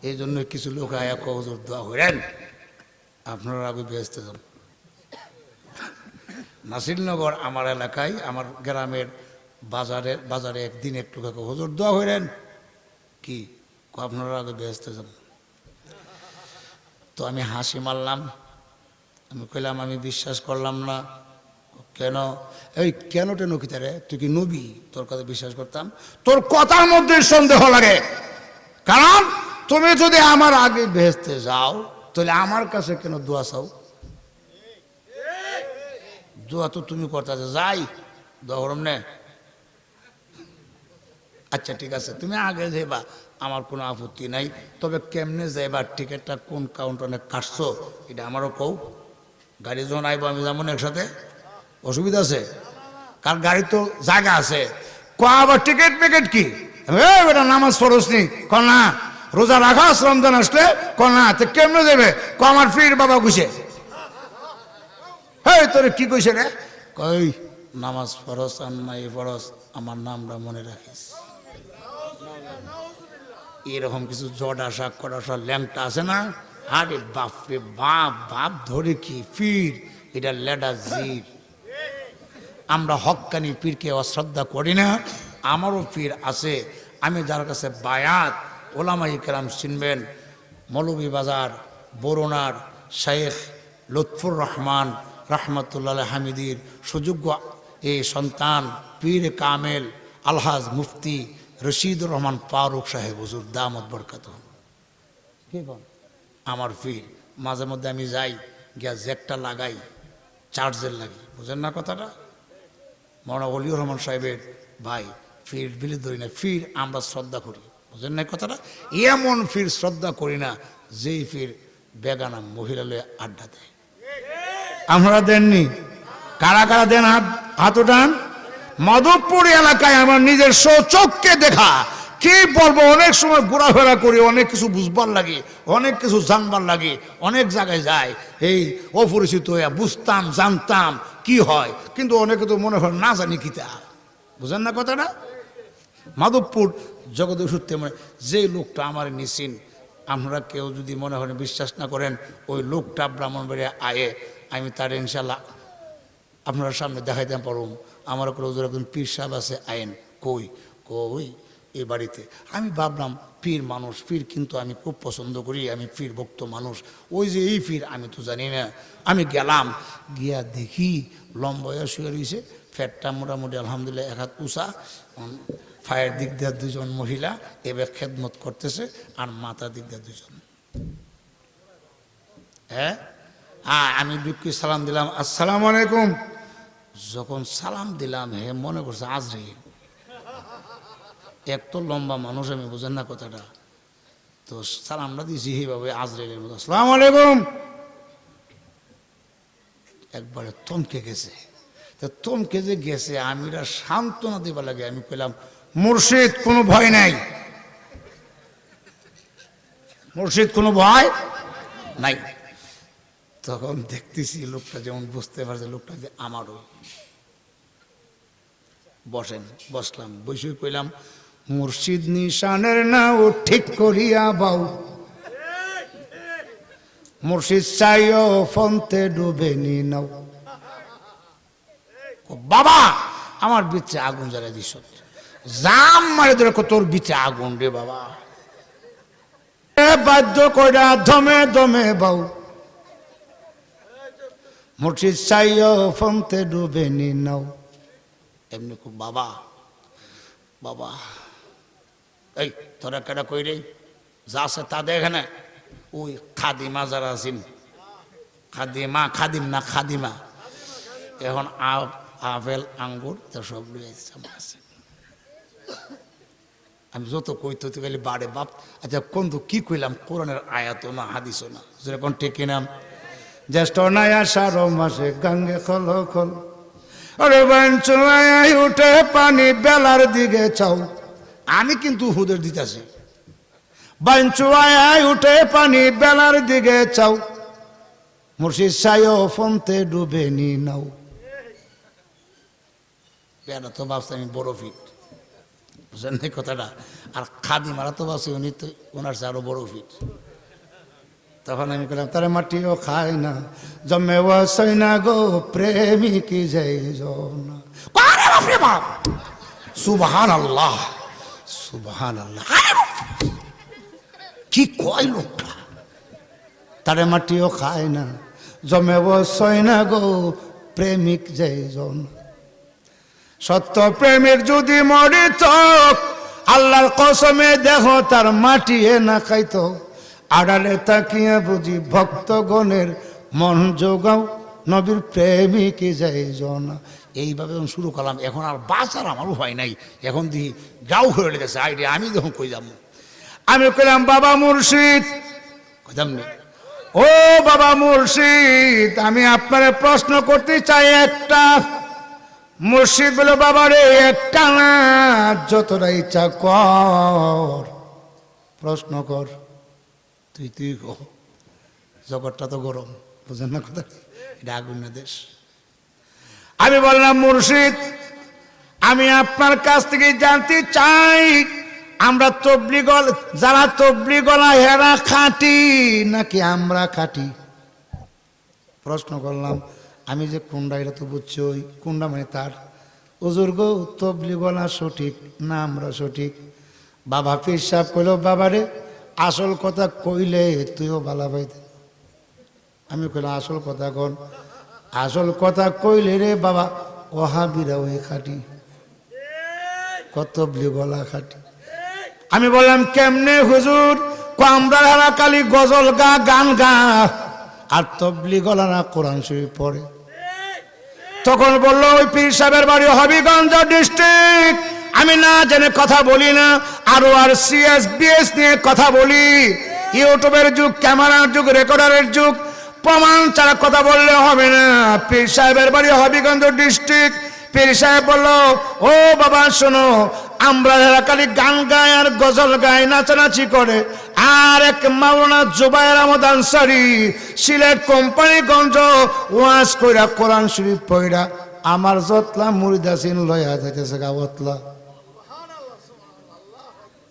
এই জন্য কিছু লোক আয়া হুজুর দোয়া করেন আপনারা আগে ব্যস্ত যান। নাসিরনগর আমার এলাকায় আমার গ্রামের বাজারে একদিন একটু হুজুর দোয়া করেন কি আপনারা আগে ব্যস্ত যান। তো আমি হাসি মারলাম, আমি কইলাম আমি বিশ্বাস করলাম না। কেন? এই কেন টেন কি তারে, তুই কি নবী? তোর কথা বিশ্বাস করতাম। তোর কথার মধ্যে সন্দেহ লাগে, কারণ তুমি যদি আমার আগে বেহেশতে যাও তাহলে আমার কাছে কেন দোয়া চাও? দোয়া তো তুমি করতে যাই দোয়া করম নে। আচ্ছা ঠিক আছে তুমি আগে যাইবা, আমার কোনো আপত্তি নাই, তবে কেমনে যাইবা, টিকিটটা কোন কাউন্টারে কাটছো এটা আমারও কও। গাড়ি যখন আইব আমি যেমন একসাথে, অসুবিধা আছে? কারণ গাড়ি তো জায়গা আছে। ক আবার টিকিট পেকেট কি বেটা নামাজ ফরজ নি? ক না। রোজা রাখাস রমজান আসলে? ক না। তো কেমনে যাবে? ক আমার ফির বাবা কইছে। হ্যাঁ তোরে কি কইছে রে? কই নামাজ ফরজ আর নাই ফরজ আমার নামটা মনে রাখিস। এরকম কিছু জডাসা কডাসা ল্যাংটা আছে না, আরে বাপরে বাপ, বাপ ধরে কি পীর, এটা লেডা জির। আমরা হক্কানি পীরকে অশ্রদ্ধা করি না, আমারও পীর আছে। আমি যার কাছে বায়াত, ওলামাই কেরাম চিনবেন, মৌলভী বাজার বরুণার শেখ লুৎফুর রহমান রহমতুল্লাহ হামিদির সুযোগ্য এই সন্তান পীর কামেল আলহাজ মুফতি রশিদুর রহমান ফারুক সাহেব হুজুর দামত বরকাত আমার পীর। মাঝে মধ্যে আমি যাই, গিয়া জ্যাকটা লাগাই, চার্জের লাগি, বুঝেন না কথাটা? মৌলানা ওলিউর রহমান সাহেবের ভাই ফির বিলি ধরি না, ফির আমরা শ্রদ্ধা করি, বুঝেন না কথাটা? এমন ফির শ্রদ্ধা করি না যেই ফির বেগানা মহিলা লয়ে আড্ডা দেয়। আপনারা দেননি? কারা কারা দেন? হাত হাত উঠান। মাধবপুর এলাকায় আমার নিজের চোখকে দেখা, কি বলবো, অনেক সময় ঘোরাফেরা করি, অনেক কিছু বুঝবার লাগে, অনেক কিছু জানবার লাগে, অনেক জায়গায় যায়, এই অপরিচিত হইয়া বুঝতাম জানতাম কি হয়, কিন্তু অনেকে তো মনে হয় না জানি কিতা, বুঝেন না কথাটা। মাধবপুর জগতে সূত্রে মানে যে লোকটা আমার নিচিন, আপনারা কেউ যদি মনে হয় বিশ্বাস না করেন, ওই লোকটা ব্রাহ্মণবাড়িয়া আয়ে, আমি তার ইনশাল্লাহ আপনার সামনে দেখাইতে পারুম। আমার ওদের একজন পীর সাহেব আছে, আইন কই কই এই বাড়িতে। আমি ভাবলাম পীর মানুষ, পীর কিন্তু আমি খুব পছন্দ করি, আমি পীর ভক্ত মানুষ, ওই যে এই পীর আমি তো জানি না। আমি গেলাম, গিয়া দেখি লম্বয়া শুয়ে রয়েছে, ফ্যাটটা মোটামুটি আলহামদুলিল্লাহ এক হাত উঁচা, ফায়ের দিক দিয়ে দুজন মহিলা এবার খেদমত করতেছে, আর মাথার দিক দিয়ে দুজন। হ্যাঁ, আমি দুঃখী সালাম দিলাম, আসসালামু আলাইকুম। যখন সালাম দিলাম, হে মনে করছে আজরাইল, এক তো লম্বা মানুষ, আমি বুঝেন না কথাটা, তো সালামটা দিয়েছি এইভাবে আজরাইলের মতো, আসসালামু আলাইকুম। একবারে থমকে গেছে। তো থমকে যে গেছে, আমিরা সান্ত্বনা দেবার লাগে, আমি কইলাম মুর্শিদ কোনো ভয় নাই, মুর্শিদ কোনো ভয় নাই। তখন দেখতেছি লোকটা যেমন বুঝতে পারছে লোকটা যে আমারও। বসেন, বসলাম, বসে কইলাম মুর্শিদ নিশানের নাও ঠিক করিয়া বাউ, মুর্শিদ চাইও ফন্তে ডুবে নি নাও। বাবা আমার বিচে আগুন জ্বালাই দিস, জাম মারে ধরে তোর বিচে আগুন রে বাবা, বাধ্য কইরা দমে দমে বাউ, মুর্শিদ চাইও ফন্তে ডুবে নি নাও। এমনি খুব বাবা বাবা, এই তোরা কেটা কই রে, যা আছে তা দেখ না, ওই খাদিমা যারা আছেন, খাদিমা খাদিম না খাদিমা, এখন আপেল আঙ্গুর তো সব আছে। আমি যত কইতে গেলে বাড়ে বাপ। আচ্ছা কোন তো কি কইলাম, কোরআনের আয়াত না হাদিসও না, যেরকম টেকে নাম জ্যেষ্ঠ নায়া 12 মাসে গঙ্গে খল খল, আরে বাঞ্চুয়ায় উঠে পানি বেলার দিকে চাও। আমি কিন্তু হুদের দিতেছি, বাঞ্চুয়ায় উঠে পানি বেলার দিকে চাও, মুর্শিদ চাইও ফন্তে ডুবে নি নাও। বেলা তো ভাবছে আমি বড় ফিট, বুঝলেন এই কথাটা। আর খাদিমারা তো ভাবছে উনি তো ওনার চেয়ে আরো বড় ফিট। তখন আমি বললাম তারা মাটিও খায় না, জমে বসই না গো প্রেমিক যাই না। সুবহানাল্লাহ সুবহানাল্লাহ, কি কয় লোকটা, তারে মাটিও খায় না, জমে বসই না গো প্রেমিক যাই না। সত্য প্রেমিক যদি মরিত, আল্লাহর কসমে দেখো তার মাটিয়ে না খাইতো। আড়ালে তাকিয়ে বুঝি ভক্তগণের মন যোগাও, নবীর প্রেমিক যাই না। এইভাবে শুরু করলাম। এখন আর বাঁচার আমার উপায় নাই, এখন দিই গাও হয়ে গেছে আইডিয়া। আমি যখন কই যাব, আমি কইলাম বাবা মুর্শিদ, কইতাম নি, ও বাবা মুর্শিদ, আমি আপনারে প্রশ্ন করতে চাই একটা। মুর্শিদ বলে বাবা রে একটা না, যতটা ইচ্ছা কর, প্রশ্ন কর, তুই তুই কর, জগৎটা তো গরম, বুঝেন না কথা, এটা আগুন না দেশ। আমি বললাম মুর্শিদ, আমি আপনার কাছ থেকে জানতে চাই, আমরা তবলিগল, যারা তবলিগলা হেরা খাঁটি নাকি আমরা খাঁটি? প্রশ্ন করলাম। আমি যে কুন্ডা, এটা তো বুঝছি, ওই কুন্ডা মানে তার উজুর্গ তবলিগলা সঠিক না আমরা সঠিক? বাবা পীর সাহেব কইল বাবা রে আসল কথা কইলে তুইও ভালো পাইতে। আমি কইলাম আসল কথা কন। আসল কথা কইলে রে বাবা ওহাবিরা ওই খাঁটি, কত তবলিগলা খাঁটি। আমি বললাম কেমনে হুজুর? আমরা হারা কালি গজল গা, গান গা, আর তবলিগলারা কোরআন শরীফ পড়ে। তখন বললো ওই পীর সাহেবের বাড়ি হবিগঞ্জ ডিস্ট্রিক্ট। আমি না জেনে কথা বলি না, আরো আর CSBS নিয়ে কথা বলি। ইউটিউবের যুগ, ক্যামেরার যুগ, রেকর্ডারের যুগ, প্রমাণ ছাড়া কথা বললে হবে না। পীর সাহেবের বাড়ি হবিগঞ্জ ডিস্ট্রিক্ট, পীর সাহেব বললো, ও বাবা শোনো, আমরা যারা খালি গান গায় আর গজল গায়, নাচানাচি করে, আর এক মাওলানা জুবায়ের আহমদ আনসারী সিলেট কোম্পানিগঞ্জ ওয়াজ কইরা কোরআন শরীফ পড়া আমার যতলা মুরিদ আছেন লয়া যাইতেছে গা অতলা।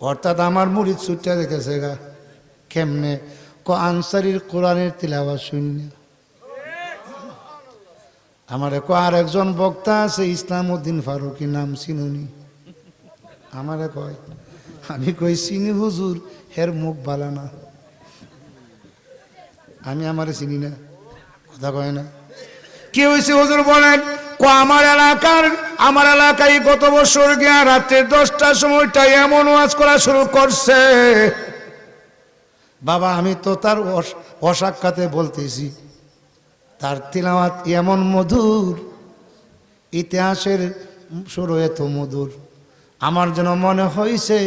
অর্থাৎ আমার মুরিদ ছুটে যাইতেছে গা। কেমনে? আনসারীর কোরআনের তিলাওয়াত শূন্য। আমার আর একজন বক্তা আছে ইসলাম উদ্দিন ফারুকি, নাম চিনুনি? আমারে কয়, আমি কই চিনি হুজুর, হের মুখ বালা না। আমি আমারে চিনি না, কথা কয় না। কি হয়েছে হুজুর বলেন? আমার এলাকায় গত বছর গিয়া রাত্রে 10টার সময়টাই এমন ওয়াজ করা শুরু করছে। বাবা আমি তো তার অসাক্ষাতে বলতেছি, তার তিলাওয়াত এমন মধুর, ইতিহাসের শুরু এত মধুর, আমার যেন মনে হয়েছে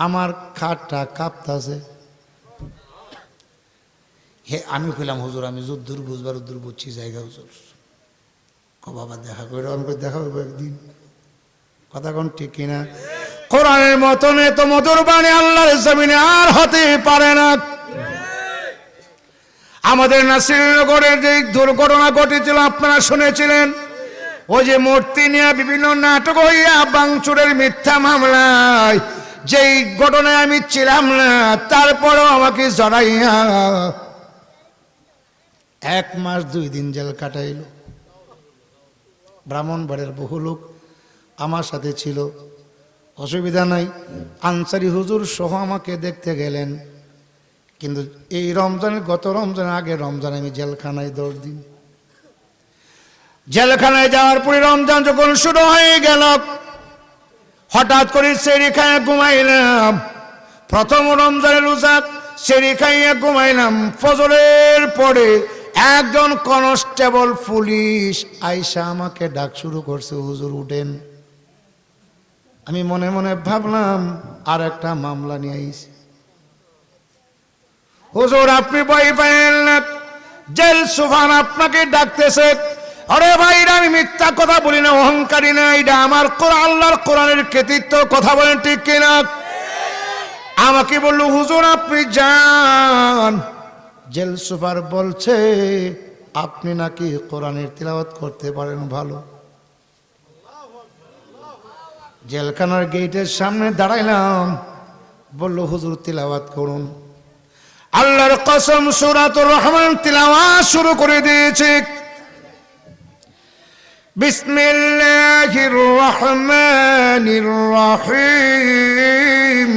আমার খাটটা কাঁপতাছে। হে আমি কইলাম, হুজুর আমি যদ্দূর বুঝবার উদ্দূর বুঝছি জায়গা হুজুর। বাবা দেখা করে, আমি দেখা করবো একদিন। কথা কোন ঠিক কিনা? কোরআনের মতন এত মধুর বাণী আল্লাহর জমিনে আর হতে পারে না। আমাদের নাসিরনগরের যে দুর্ঘটনা ঘটেছিল আপনারা শুনেছিলেন, ওই যে মূর্তি নিয়ে বিভিন্ন নাটক হইয়া বাংচুরের মিথ্যা মামলায়, যেই ঘটনায় আমি ছিলাম না, তারপরও আমাকে জড়াইয়া 1 মাস 2 দিন জেল কাটাইল। ব্রাহ্মণবাড়ির বহু লোক আমার সাথে ছিল, অসুবিধা নাই। আনসারী হুজুর সহ আমাকে দেখতে গেলেন, কিন্তু এই রমজানের, গত রমজানের আগে রমজানে আমি জেলখানায় 10 দিন। জেলখানায় যাওয়ার পরে রমজান যখন শুরু হয়ে গেল, হঠাৎ করে সেরি খাইয়া ঘুমাইলাম। প্রথম রমজানের রোজা, সেরি খাইয়া ঘুমাইলাম। ফজরের পরে একজন কনস্টেবল পুলিশ আইসা আমাকে ডাক শুরু করছে, হুজুর উঠেন। আমি মনে মনে ভাবলাম আর একটা মামলা নিয়ে আইছি। হুজুর আপনি ভয় পাইলেন না, জেল সুফান আপনাকে ডাকতেছে। আরে ভাই আমি মিথ্যা কথা বলি না, অহংকারী না, এটা আমার আল্লাহর কোরআনের কৃতিত্ব। কথা বলেন ঠিক কিনা? আমাকে বলল, হুজুর আপনি যান, জেল সুপার বলছে আপনি নাকি কোরআনের তিলাওয়াত করতে পারেন ভালো। জেলখানার গেটের সামনে দাঁড়াইলাম, বলল হুজুর তিলাওয়াত করুন। আল্লাহর কসম সূরাতুর রহমান তিলাওয়াত শুরু করে দিয়েছে। বিসমিল্লাহির রহমানির রহিম।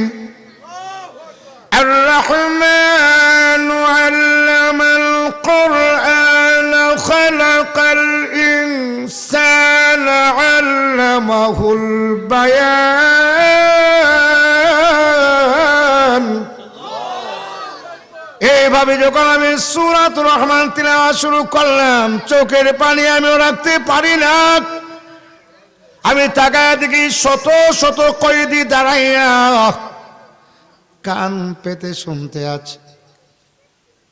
আর রহমান আল্লামাল কুরআন খালাকাল ইনসানা আল্লামাহুল বায়ান। এইভাবে যখন আমি সূরাতুর রহমান তিলাওয়াত শুরু করলাম, চোখের পানি আমিও রাখতে পারি না। আমি তাকায় দেখি শত শত কয়েদি দাঁড়াইয়া কান পেতে শুনতে আছে।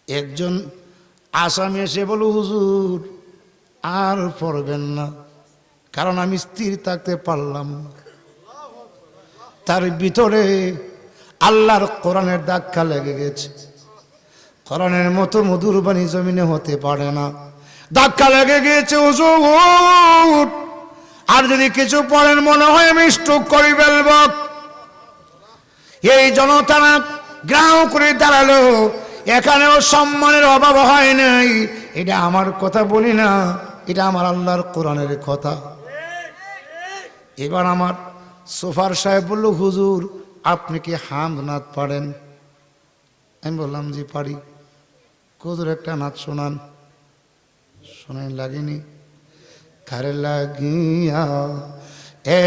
একজন আসামি এসে বলল, হুজুর আর পড়বেন না, কারণ আমি স্থির থাকতে পারলাম না। তার ভিতরে আল্লাহর কোরআনের ধাক্কা লেগে গেছে। কোরআনের মতো মধুর বাণী জমিনে হতে পারে না, ধাক্কা লেগে গিয়েছে হুজুর। আর যদি কিছু পড়েন মনে হয় আমি স্ট্রোক করে ফেলব। এই জনতা গ্রাম করে দাঁড়ালো, এখানেও সম্মানের অভাব হয় নাই। এটা আমার কথা বলি না, এটা আমার আল্লাহর কোরআনের কথা। এবার আমার সোফার সাহেব বলল, হুজুর আপনি কি হামদ নাত পারেন? আমি বললাম জি পারি। হুজুর একটা নাচ শোনান। শোনাই লাগেনি। কারে লাগিয়া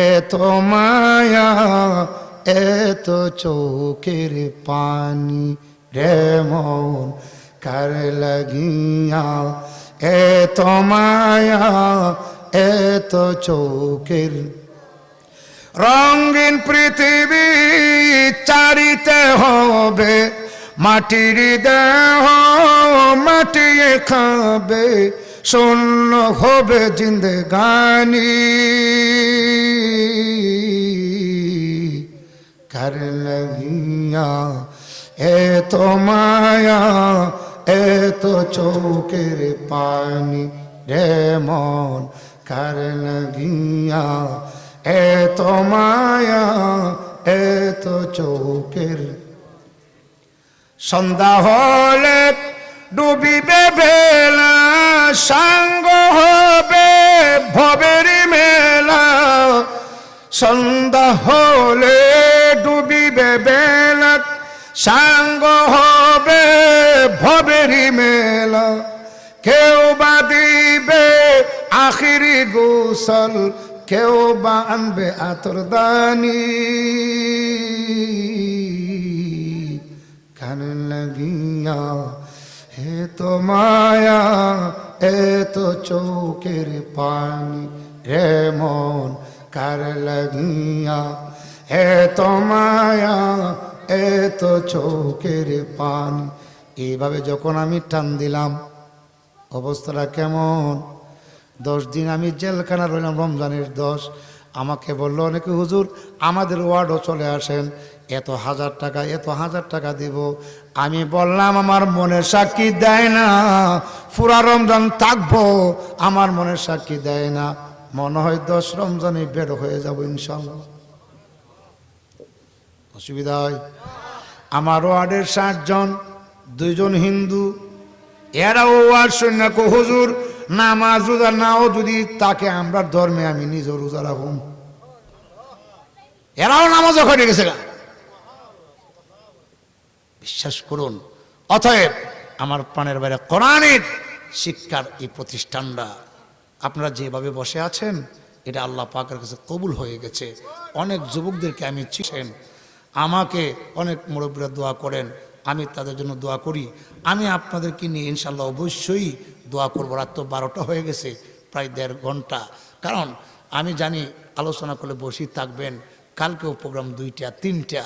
এত মায়া এত চোখের পানি রে মন, কারে লাগিয়া এত মায়া এত চোখের। রঙিন পৃথিবী চারিতে হবে, মাটির দেহ মাটিয়ে খাবে, শূন্য হবে জিন্দগানি কার লাগিয়া এত মায়া এত চোখের পানি রে মন কার লাগিয়া এত মায়া এত চোখের সন্ধ্যা হলে ডুবিবে বেলা সাঙ্গ হবে ভবের মেলা সন্ধ্যা হলে ডুবিবে বেলা সাঙ্গ হবে ভবেরি মেলা কেউ বা দিবে আখিরি গোসল কেউ বা আনবে আতরদানি কান লাগিয়া হে তো মায়া এ তো চোখের পানি রে মন কার লাগিয়া হে তো মায়া এ তো চোখের পানি। এইভাবে যখন আমি টান দিলাম অবস্থাটা কেমন? 10 দিন আমি জেলখানা রইলাম, রমজানের 10। আমাকে বললো অনেকে, হুজুর আমাদের ওয়ার্ডও চলে আসেন, এত 1000 টাকা এত 1000 টাকা দিব। আমি বললাম আমার মনের সাক্ষী দেয় না, পুরা রমজান থাকবো, আমার মনের সাক্ষী দেয় না। মনে হয় 10 রমজানে বের হয়ে যাবো ইনশাল্লাহ। অসুবিধা হয়? আমার ওয়ার্ডের 60 জন, 2 জন হিন্দু, এরাও ওয়ার্ড শূন্য কো হুজুর নামাজ রোজা নাও যদি তাকে আমরা ধর্মে আমি নিজে রোজা রাখুন। এরাও নামাজও ঘটে গেছে। বিশ্বাস করুন, অতএব আমার প্রাণের বাইরে কোরআনের শিক্ষার এই প্রতিষ্ঠানটা আপনারা যেভাবে বসে আছেন এটা আল্লাহ পাকের কাছে কবুল হয়ে গেছে। অনেক যুবকদেরকে আমি চিনেন, আমাকে অনেক মুরব্বীরা দোয়া করেন, আমি তাদের জন্য দোয়া করি। আমি আপনাদেরকে নিয়ে ইনশাল্লাহ অবশ্যই দোয়া করবো। রাত তো 12টা হয়ে গেছে, প্রায় 1.5 ঘন্টা। কারণ আমি জানি আলোচনা করলে বসেই থাকবেন, কালকেও প্রোগ্রাম 2টা 3টা,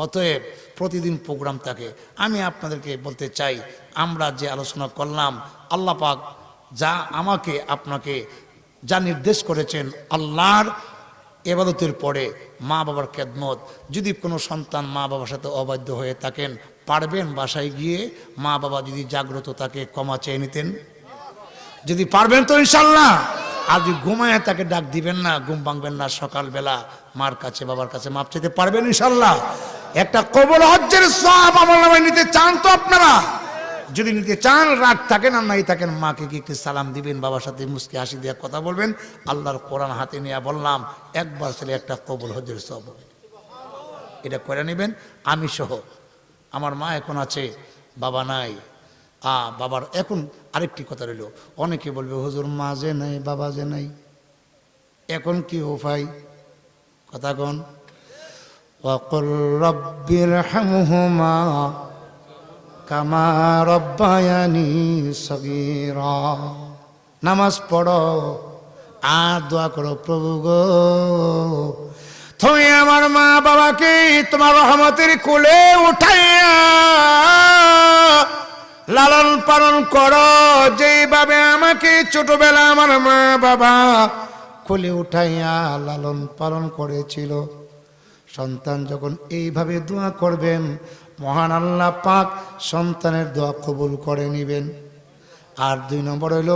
অতএব প্রতিদিন প্রোগ্রাম থাকে। আমি আপনাদেরকে বলতে চাই, আমরা যে আলোচনা করলাম আল্লাহ পাক যা আমাকে আপনাকে যা নির্দেশ করেছেন, আল্লাহর ইবাদতের পরে মা বাবার খেদমত। যদি কোনো সন্তান মা বাবার সাথে অবাধ্য হয়ে থাকেন, পারবেন বাসায় গিয়ে মা বাবা যদি জাগ্রত থাকে ক্ষমা চেয়ে নিতেন? যদি পারবেন তো ইনশাল্লাহ। আর যদি ঘুমায় তাকে ডাক দিবেন না, ঘুম ভাঙবেন না, সকালবেলা মার কাছে বাবার কাছে মাপ চাইতে পারবেন ইনশাল্লাহ। একটা কবুল হজ্জের সওয়াব আমল নামায় নিতে চান তো আপনারা? যদি নিতে চান, রাত থাকেন আর নাই থাকেন, মাকে কি একটু সালাম দিবেন, বাবার সাথে মুস্কি হাসি দিয়ে কথা বলবেন। আল্লাহর কোরআন হাতে নিয়ে বললাম, একবার ছেলে একটা কবুল হজ্জের সওয়াব হবে। এটা করে নেবেন আমি সহ। আমার মা এখন আছে, বাবা নাই। বাবার এখন আরেকটি কথা রইল, অনেকে বলবে হুজুর মা যে নাই বাবা যে নাই, এখন কি উপায়? কথা কোন? ওয়াকুল রব্বিরহামহুমা কামা রব্বায়ানি সগীরা। নামাজ পড়ো আর দোয়া করো, প্রভু গো তুমি আমার মা বাবাকে তোমার রহমতের কোলে উঠাইয়া লালন পালন করো, যেভাবে আমাকে ছোটবেলা আমার মা বাবা কোলে উঠাইয়া লালন পালন করেছিল। সন্তান যখন এইভাবে দোয়া করবেন, মহান আল্লাহ পাক সন্তানের দোয়া কবুল করে নেবেন। আর 2 নম্বর হইল,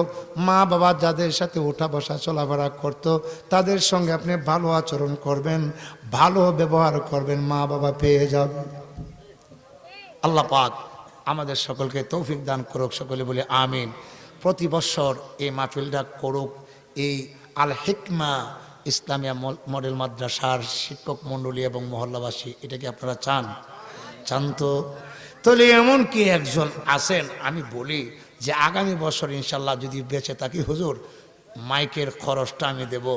মা বাবা যাদের সাথে ওঠা বসা চলাফেরা করতো তাদের সঙ্গে আপনি ভালো আচরণ করবেন, ভালো ব্যবহার করবেন, মা বাবা পেয়ে যাবেন। আল্লাহ পাক আমাদের সকলকে তৌফিক দান করুক, সকলে বলে আমিন। প্রতি বছর এই মাহফিলটা করুক এই আল হিকমা ইসলামিয়া মডেল মাদ্রাসার শিক্ষক মণ্ডলী এবং মহল্লাবাসী। এটা কি আপনারা চান? চান তো? তাহলে এমন কি একজন আছেন, আমি বলি যে আগামী বছর ইনশাল্লাহ যদি বেঁচে থাকি হুজুর মাইকের খরচটা আমি দেব,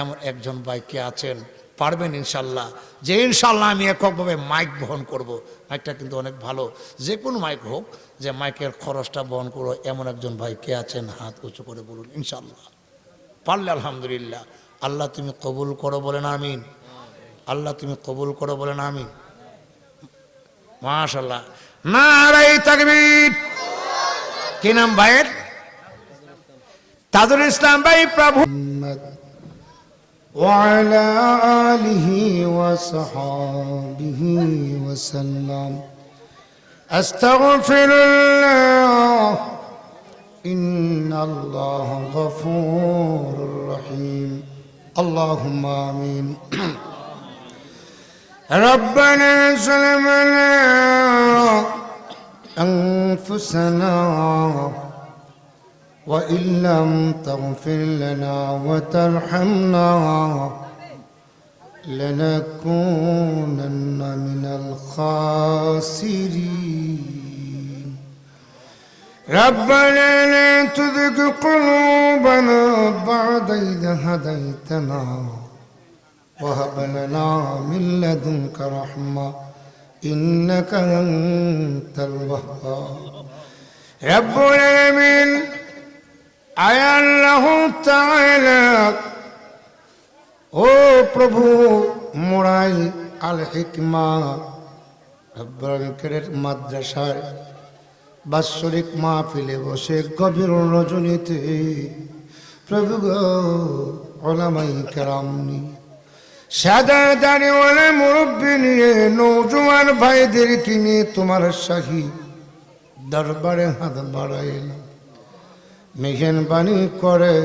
এমন একজন ভাই কে আছেন? পারবেন ইনশাল্লাহ? যে ইনশাল্লাহ আমি এককভাবে মাইক বহন করব। মাইকটা কিন্তু অনেক ভালো, যে কোনো মাইক হোক, যে মাইকের খরচটা বহন করবো, এমন একজন ভাই কে আছেন? হাত উঁচু করে বলুন ইনশাল্লাহ। পারলে আলহামদুলিল্লাহ। আল্লাহ তুমি কবুল করো বলেন আমিন। আল্লাহ তুমি কবুল করো বলেন আমিন। মাশাআল্লাহ, নারায়ে তাকবীর। কি নাম ভাইয়ের? তাজুল ইসলাম ভাই প্রভু وعلى آله وصحابه وسلم أستغفر الله إن الله غفور رحيم اللهم آمين ربنا ظلمنا أنفسنا وإن لم تغفر لنا وترحمنا لنكونن من الخاسرين ربنا لا تزغ قلوبنا بعد إذ هديتنا وهب لنا من لدنك رحمة إنك أنت الوهاب رب العالمين আয় আল্লাহ তাআলা ও প্রভু মোরাই আল হিকমা রব্বানিকের মাদ্রাসায় বাৎসরিক মাহফিলে বসে গভীর রজনীতে প্রভু গো উলামায়ে কেরাম সাদা দাড়িওয়ালা মুরব্বি নিয়ে নওজোয়ান ভাইদেরকে নিয়ে তোমার শাহী দরবারে হাত বাড়াইলাম মেহেরবানি করে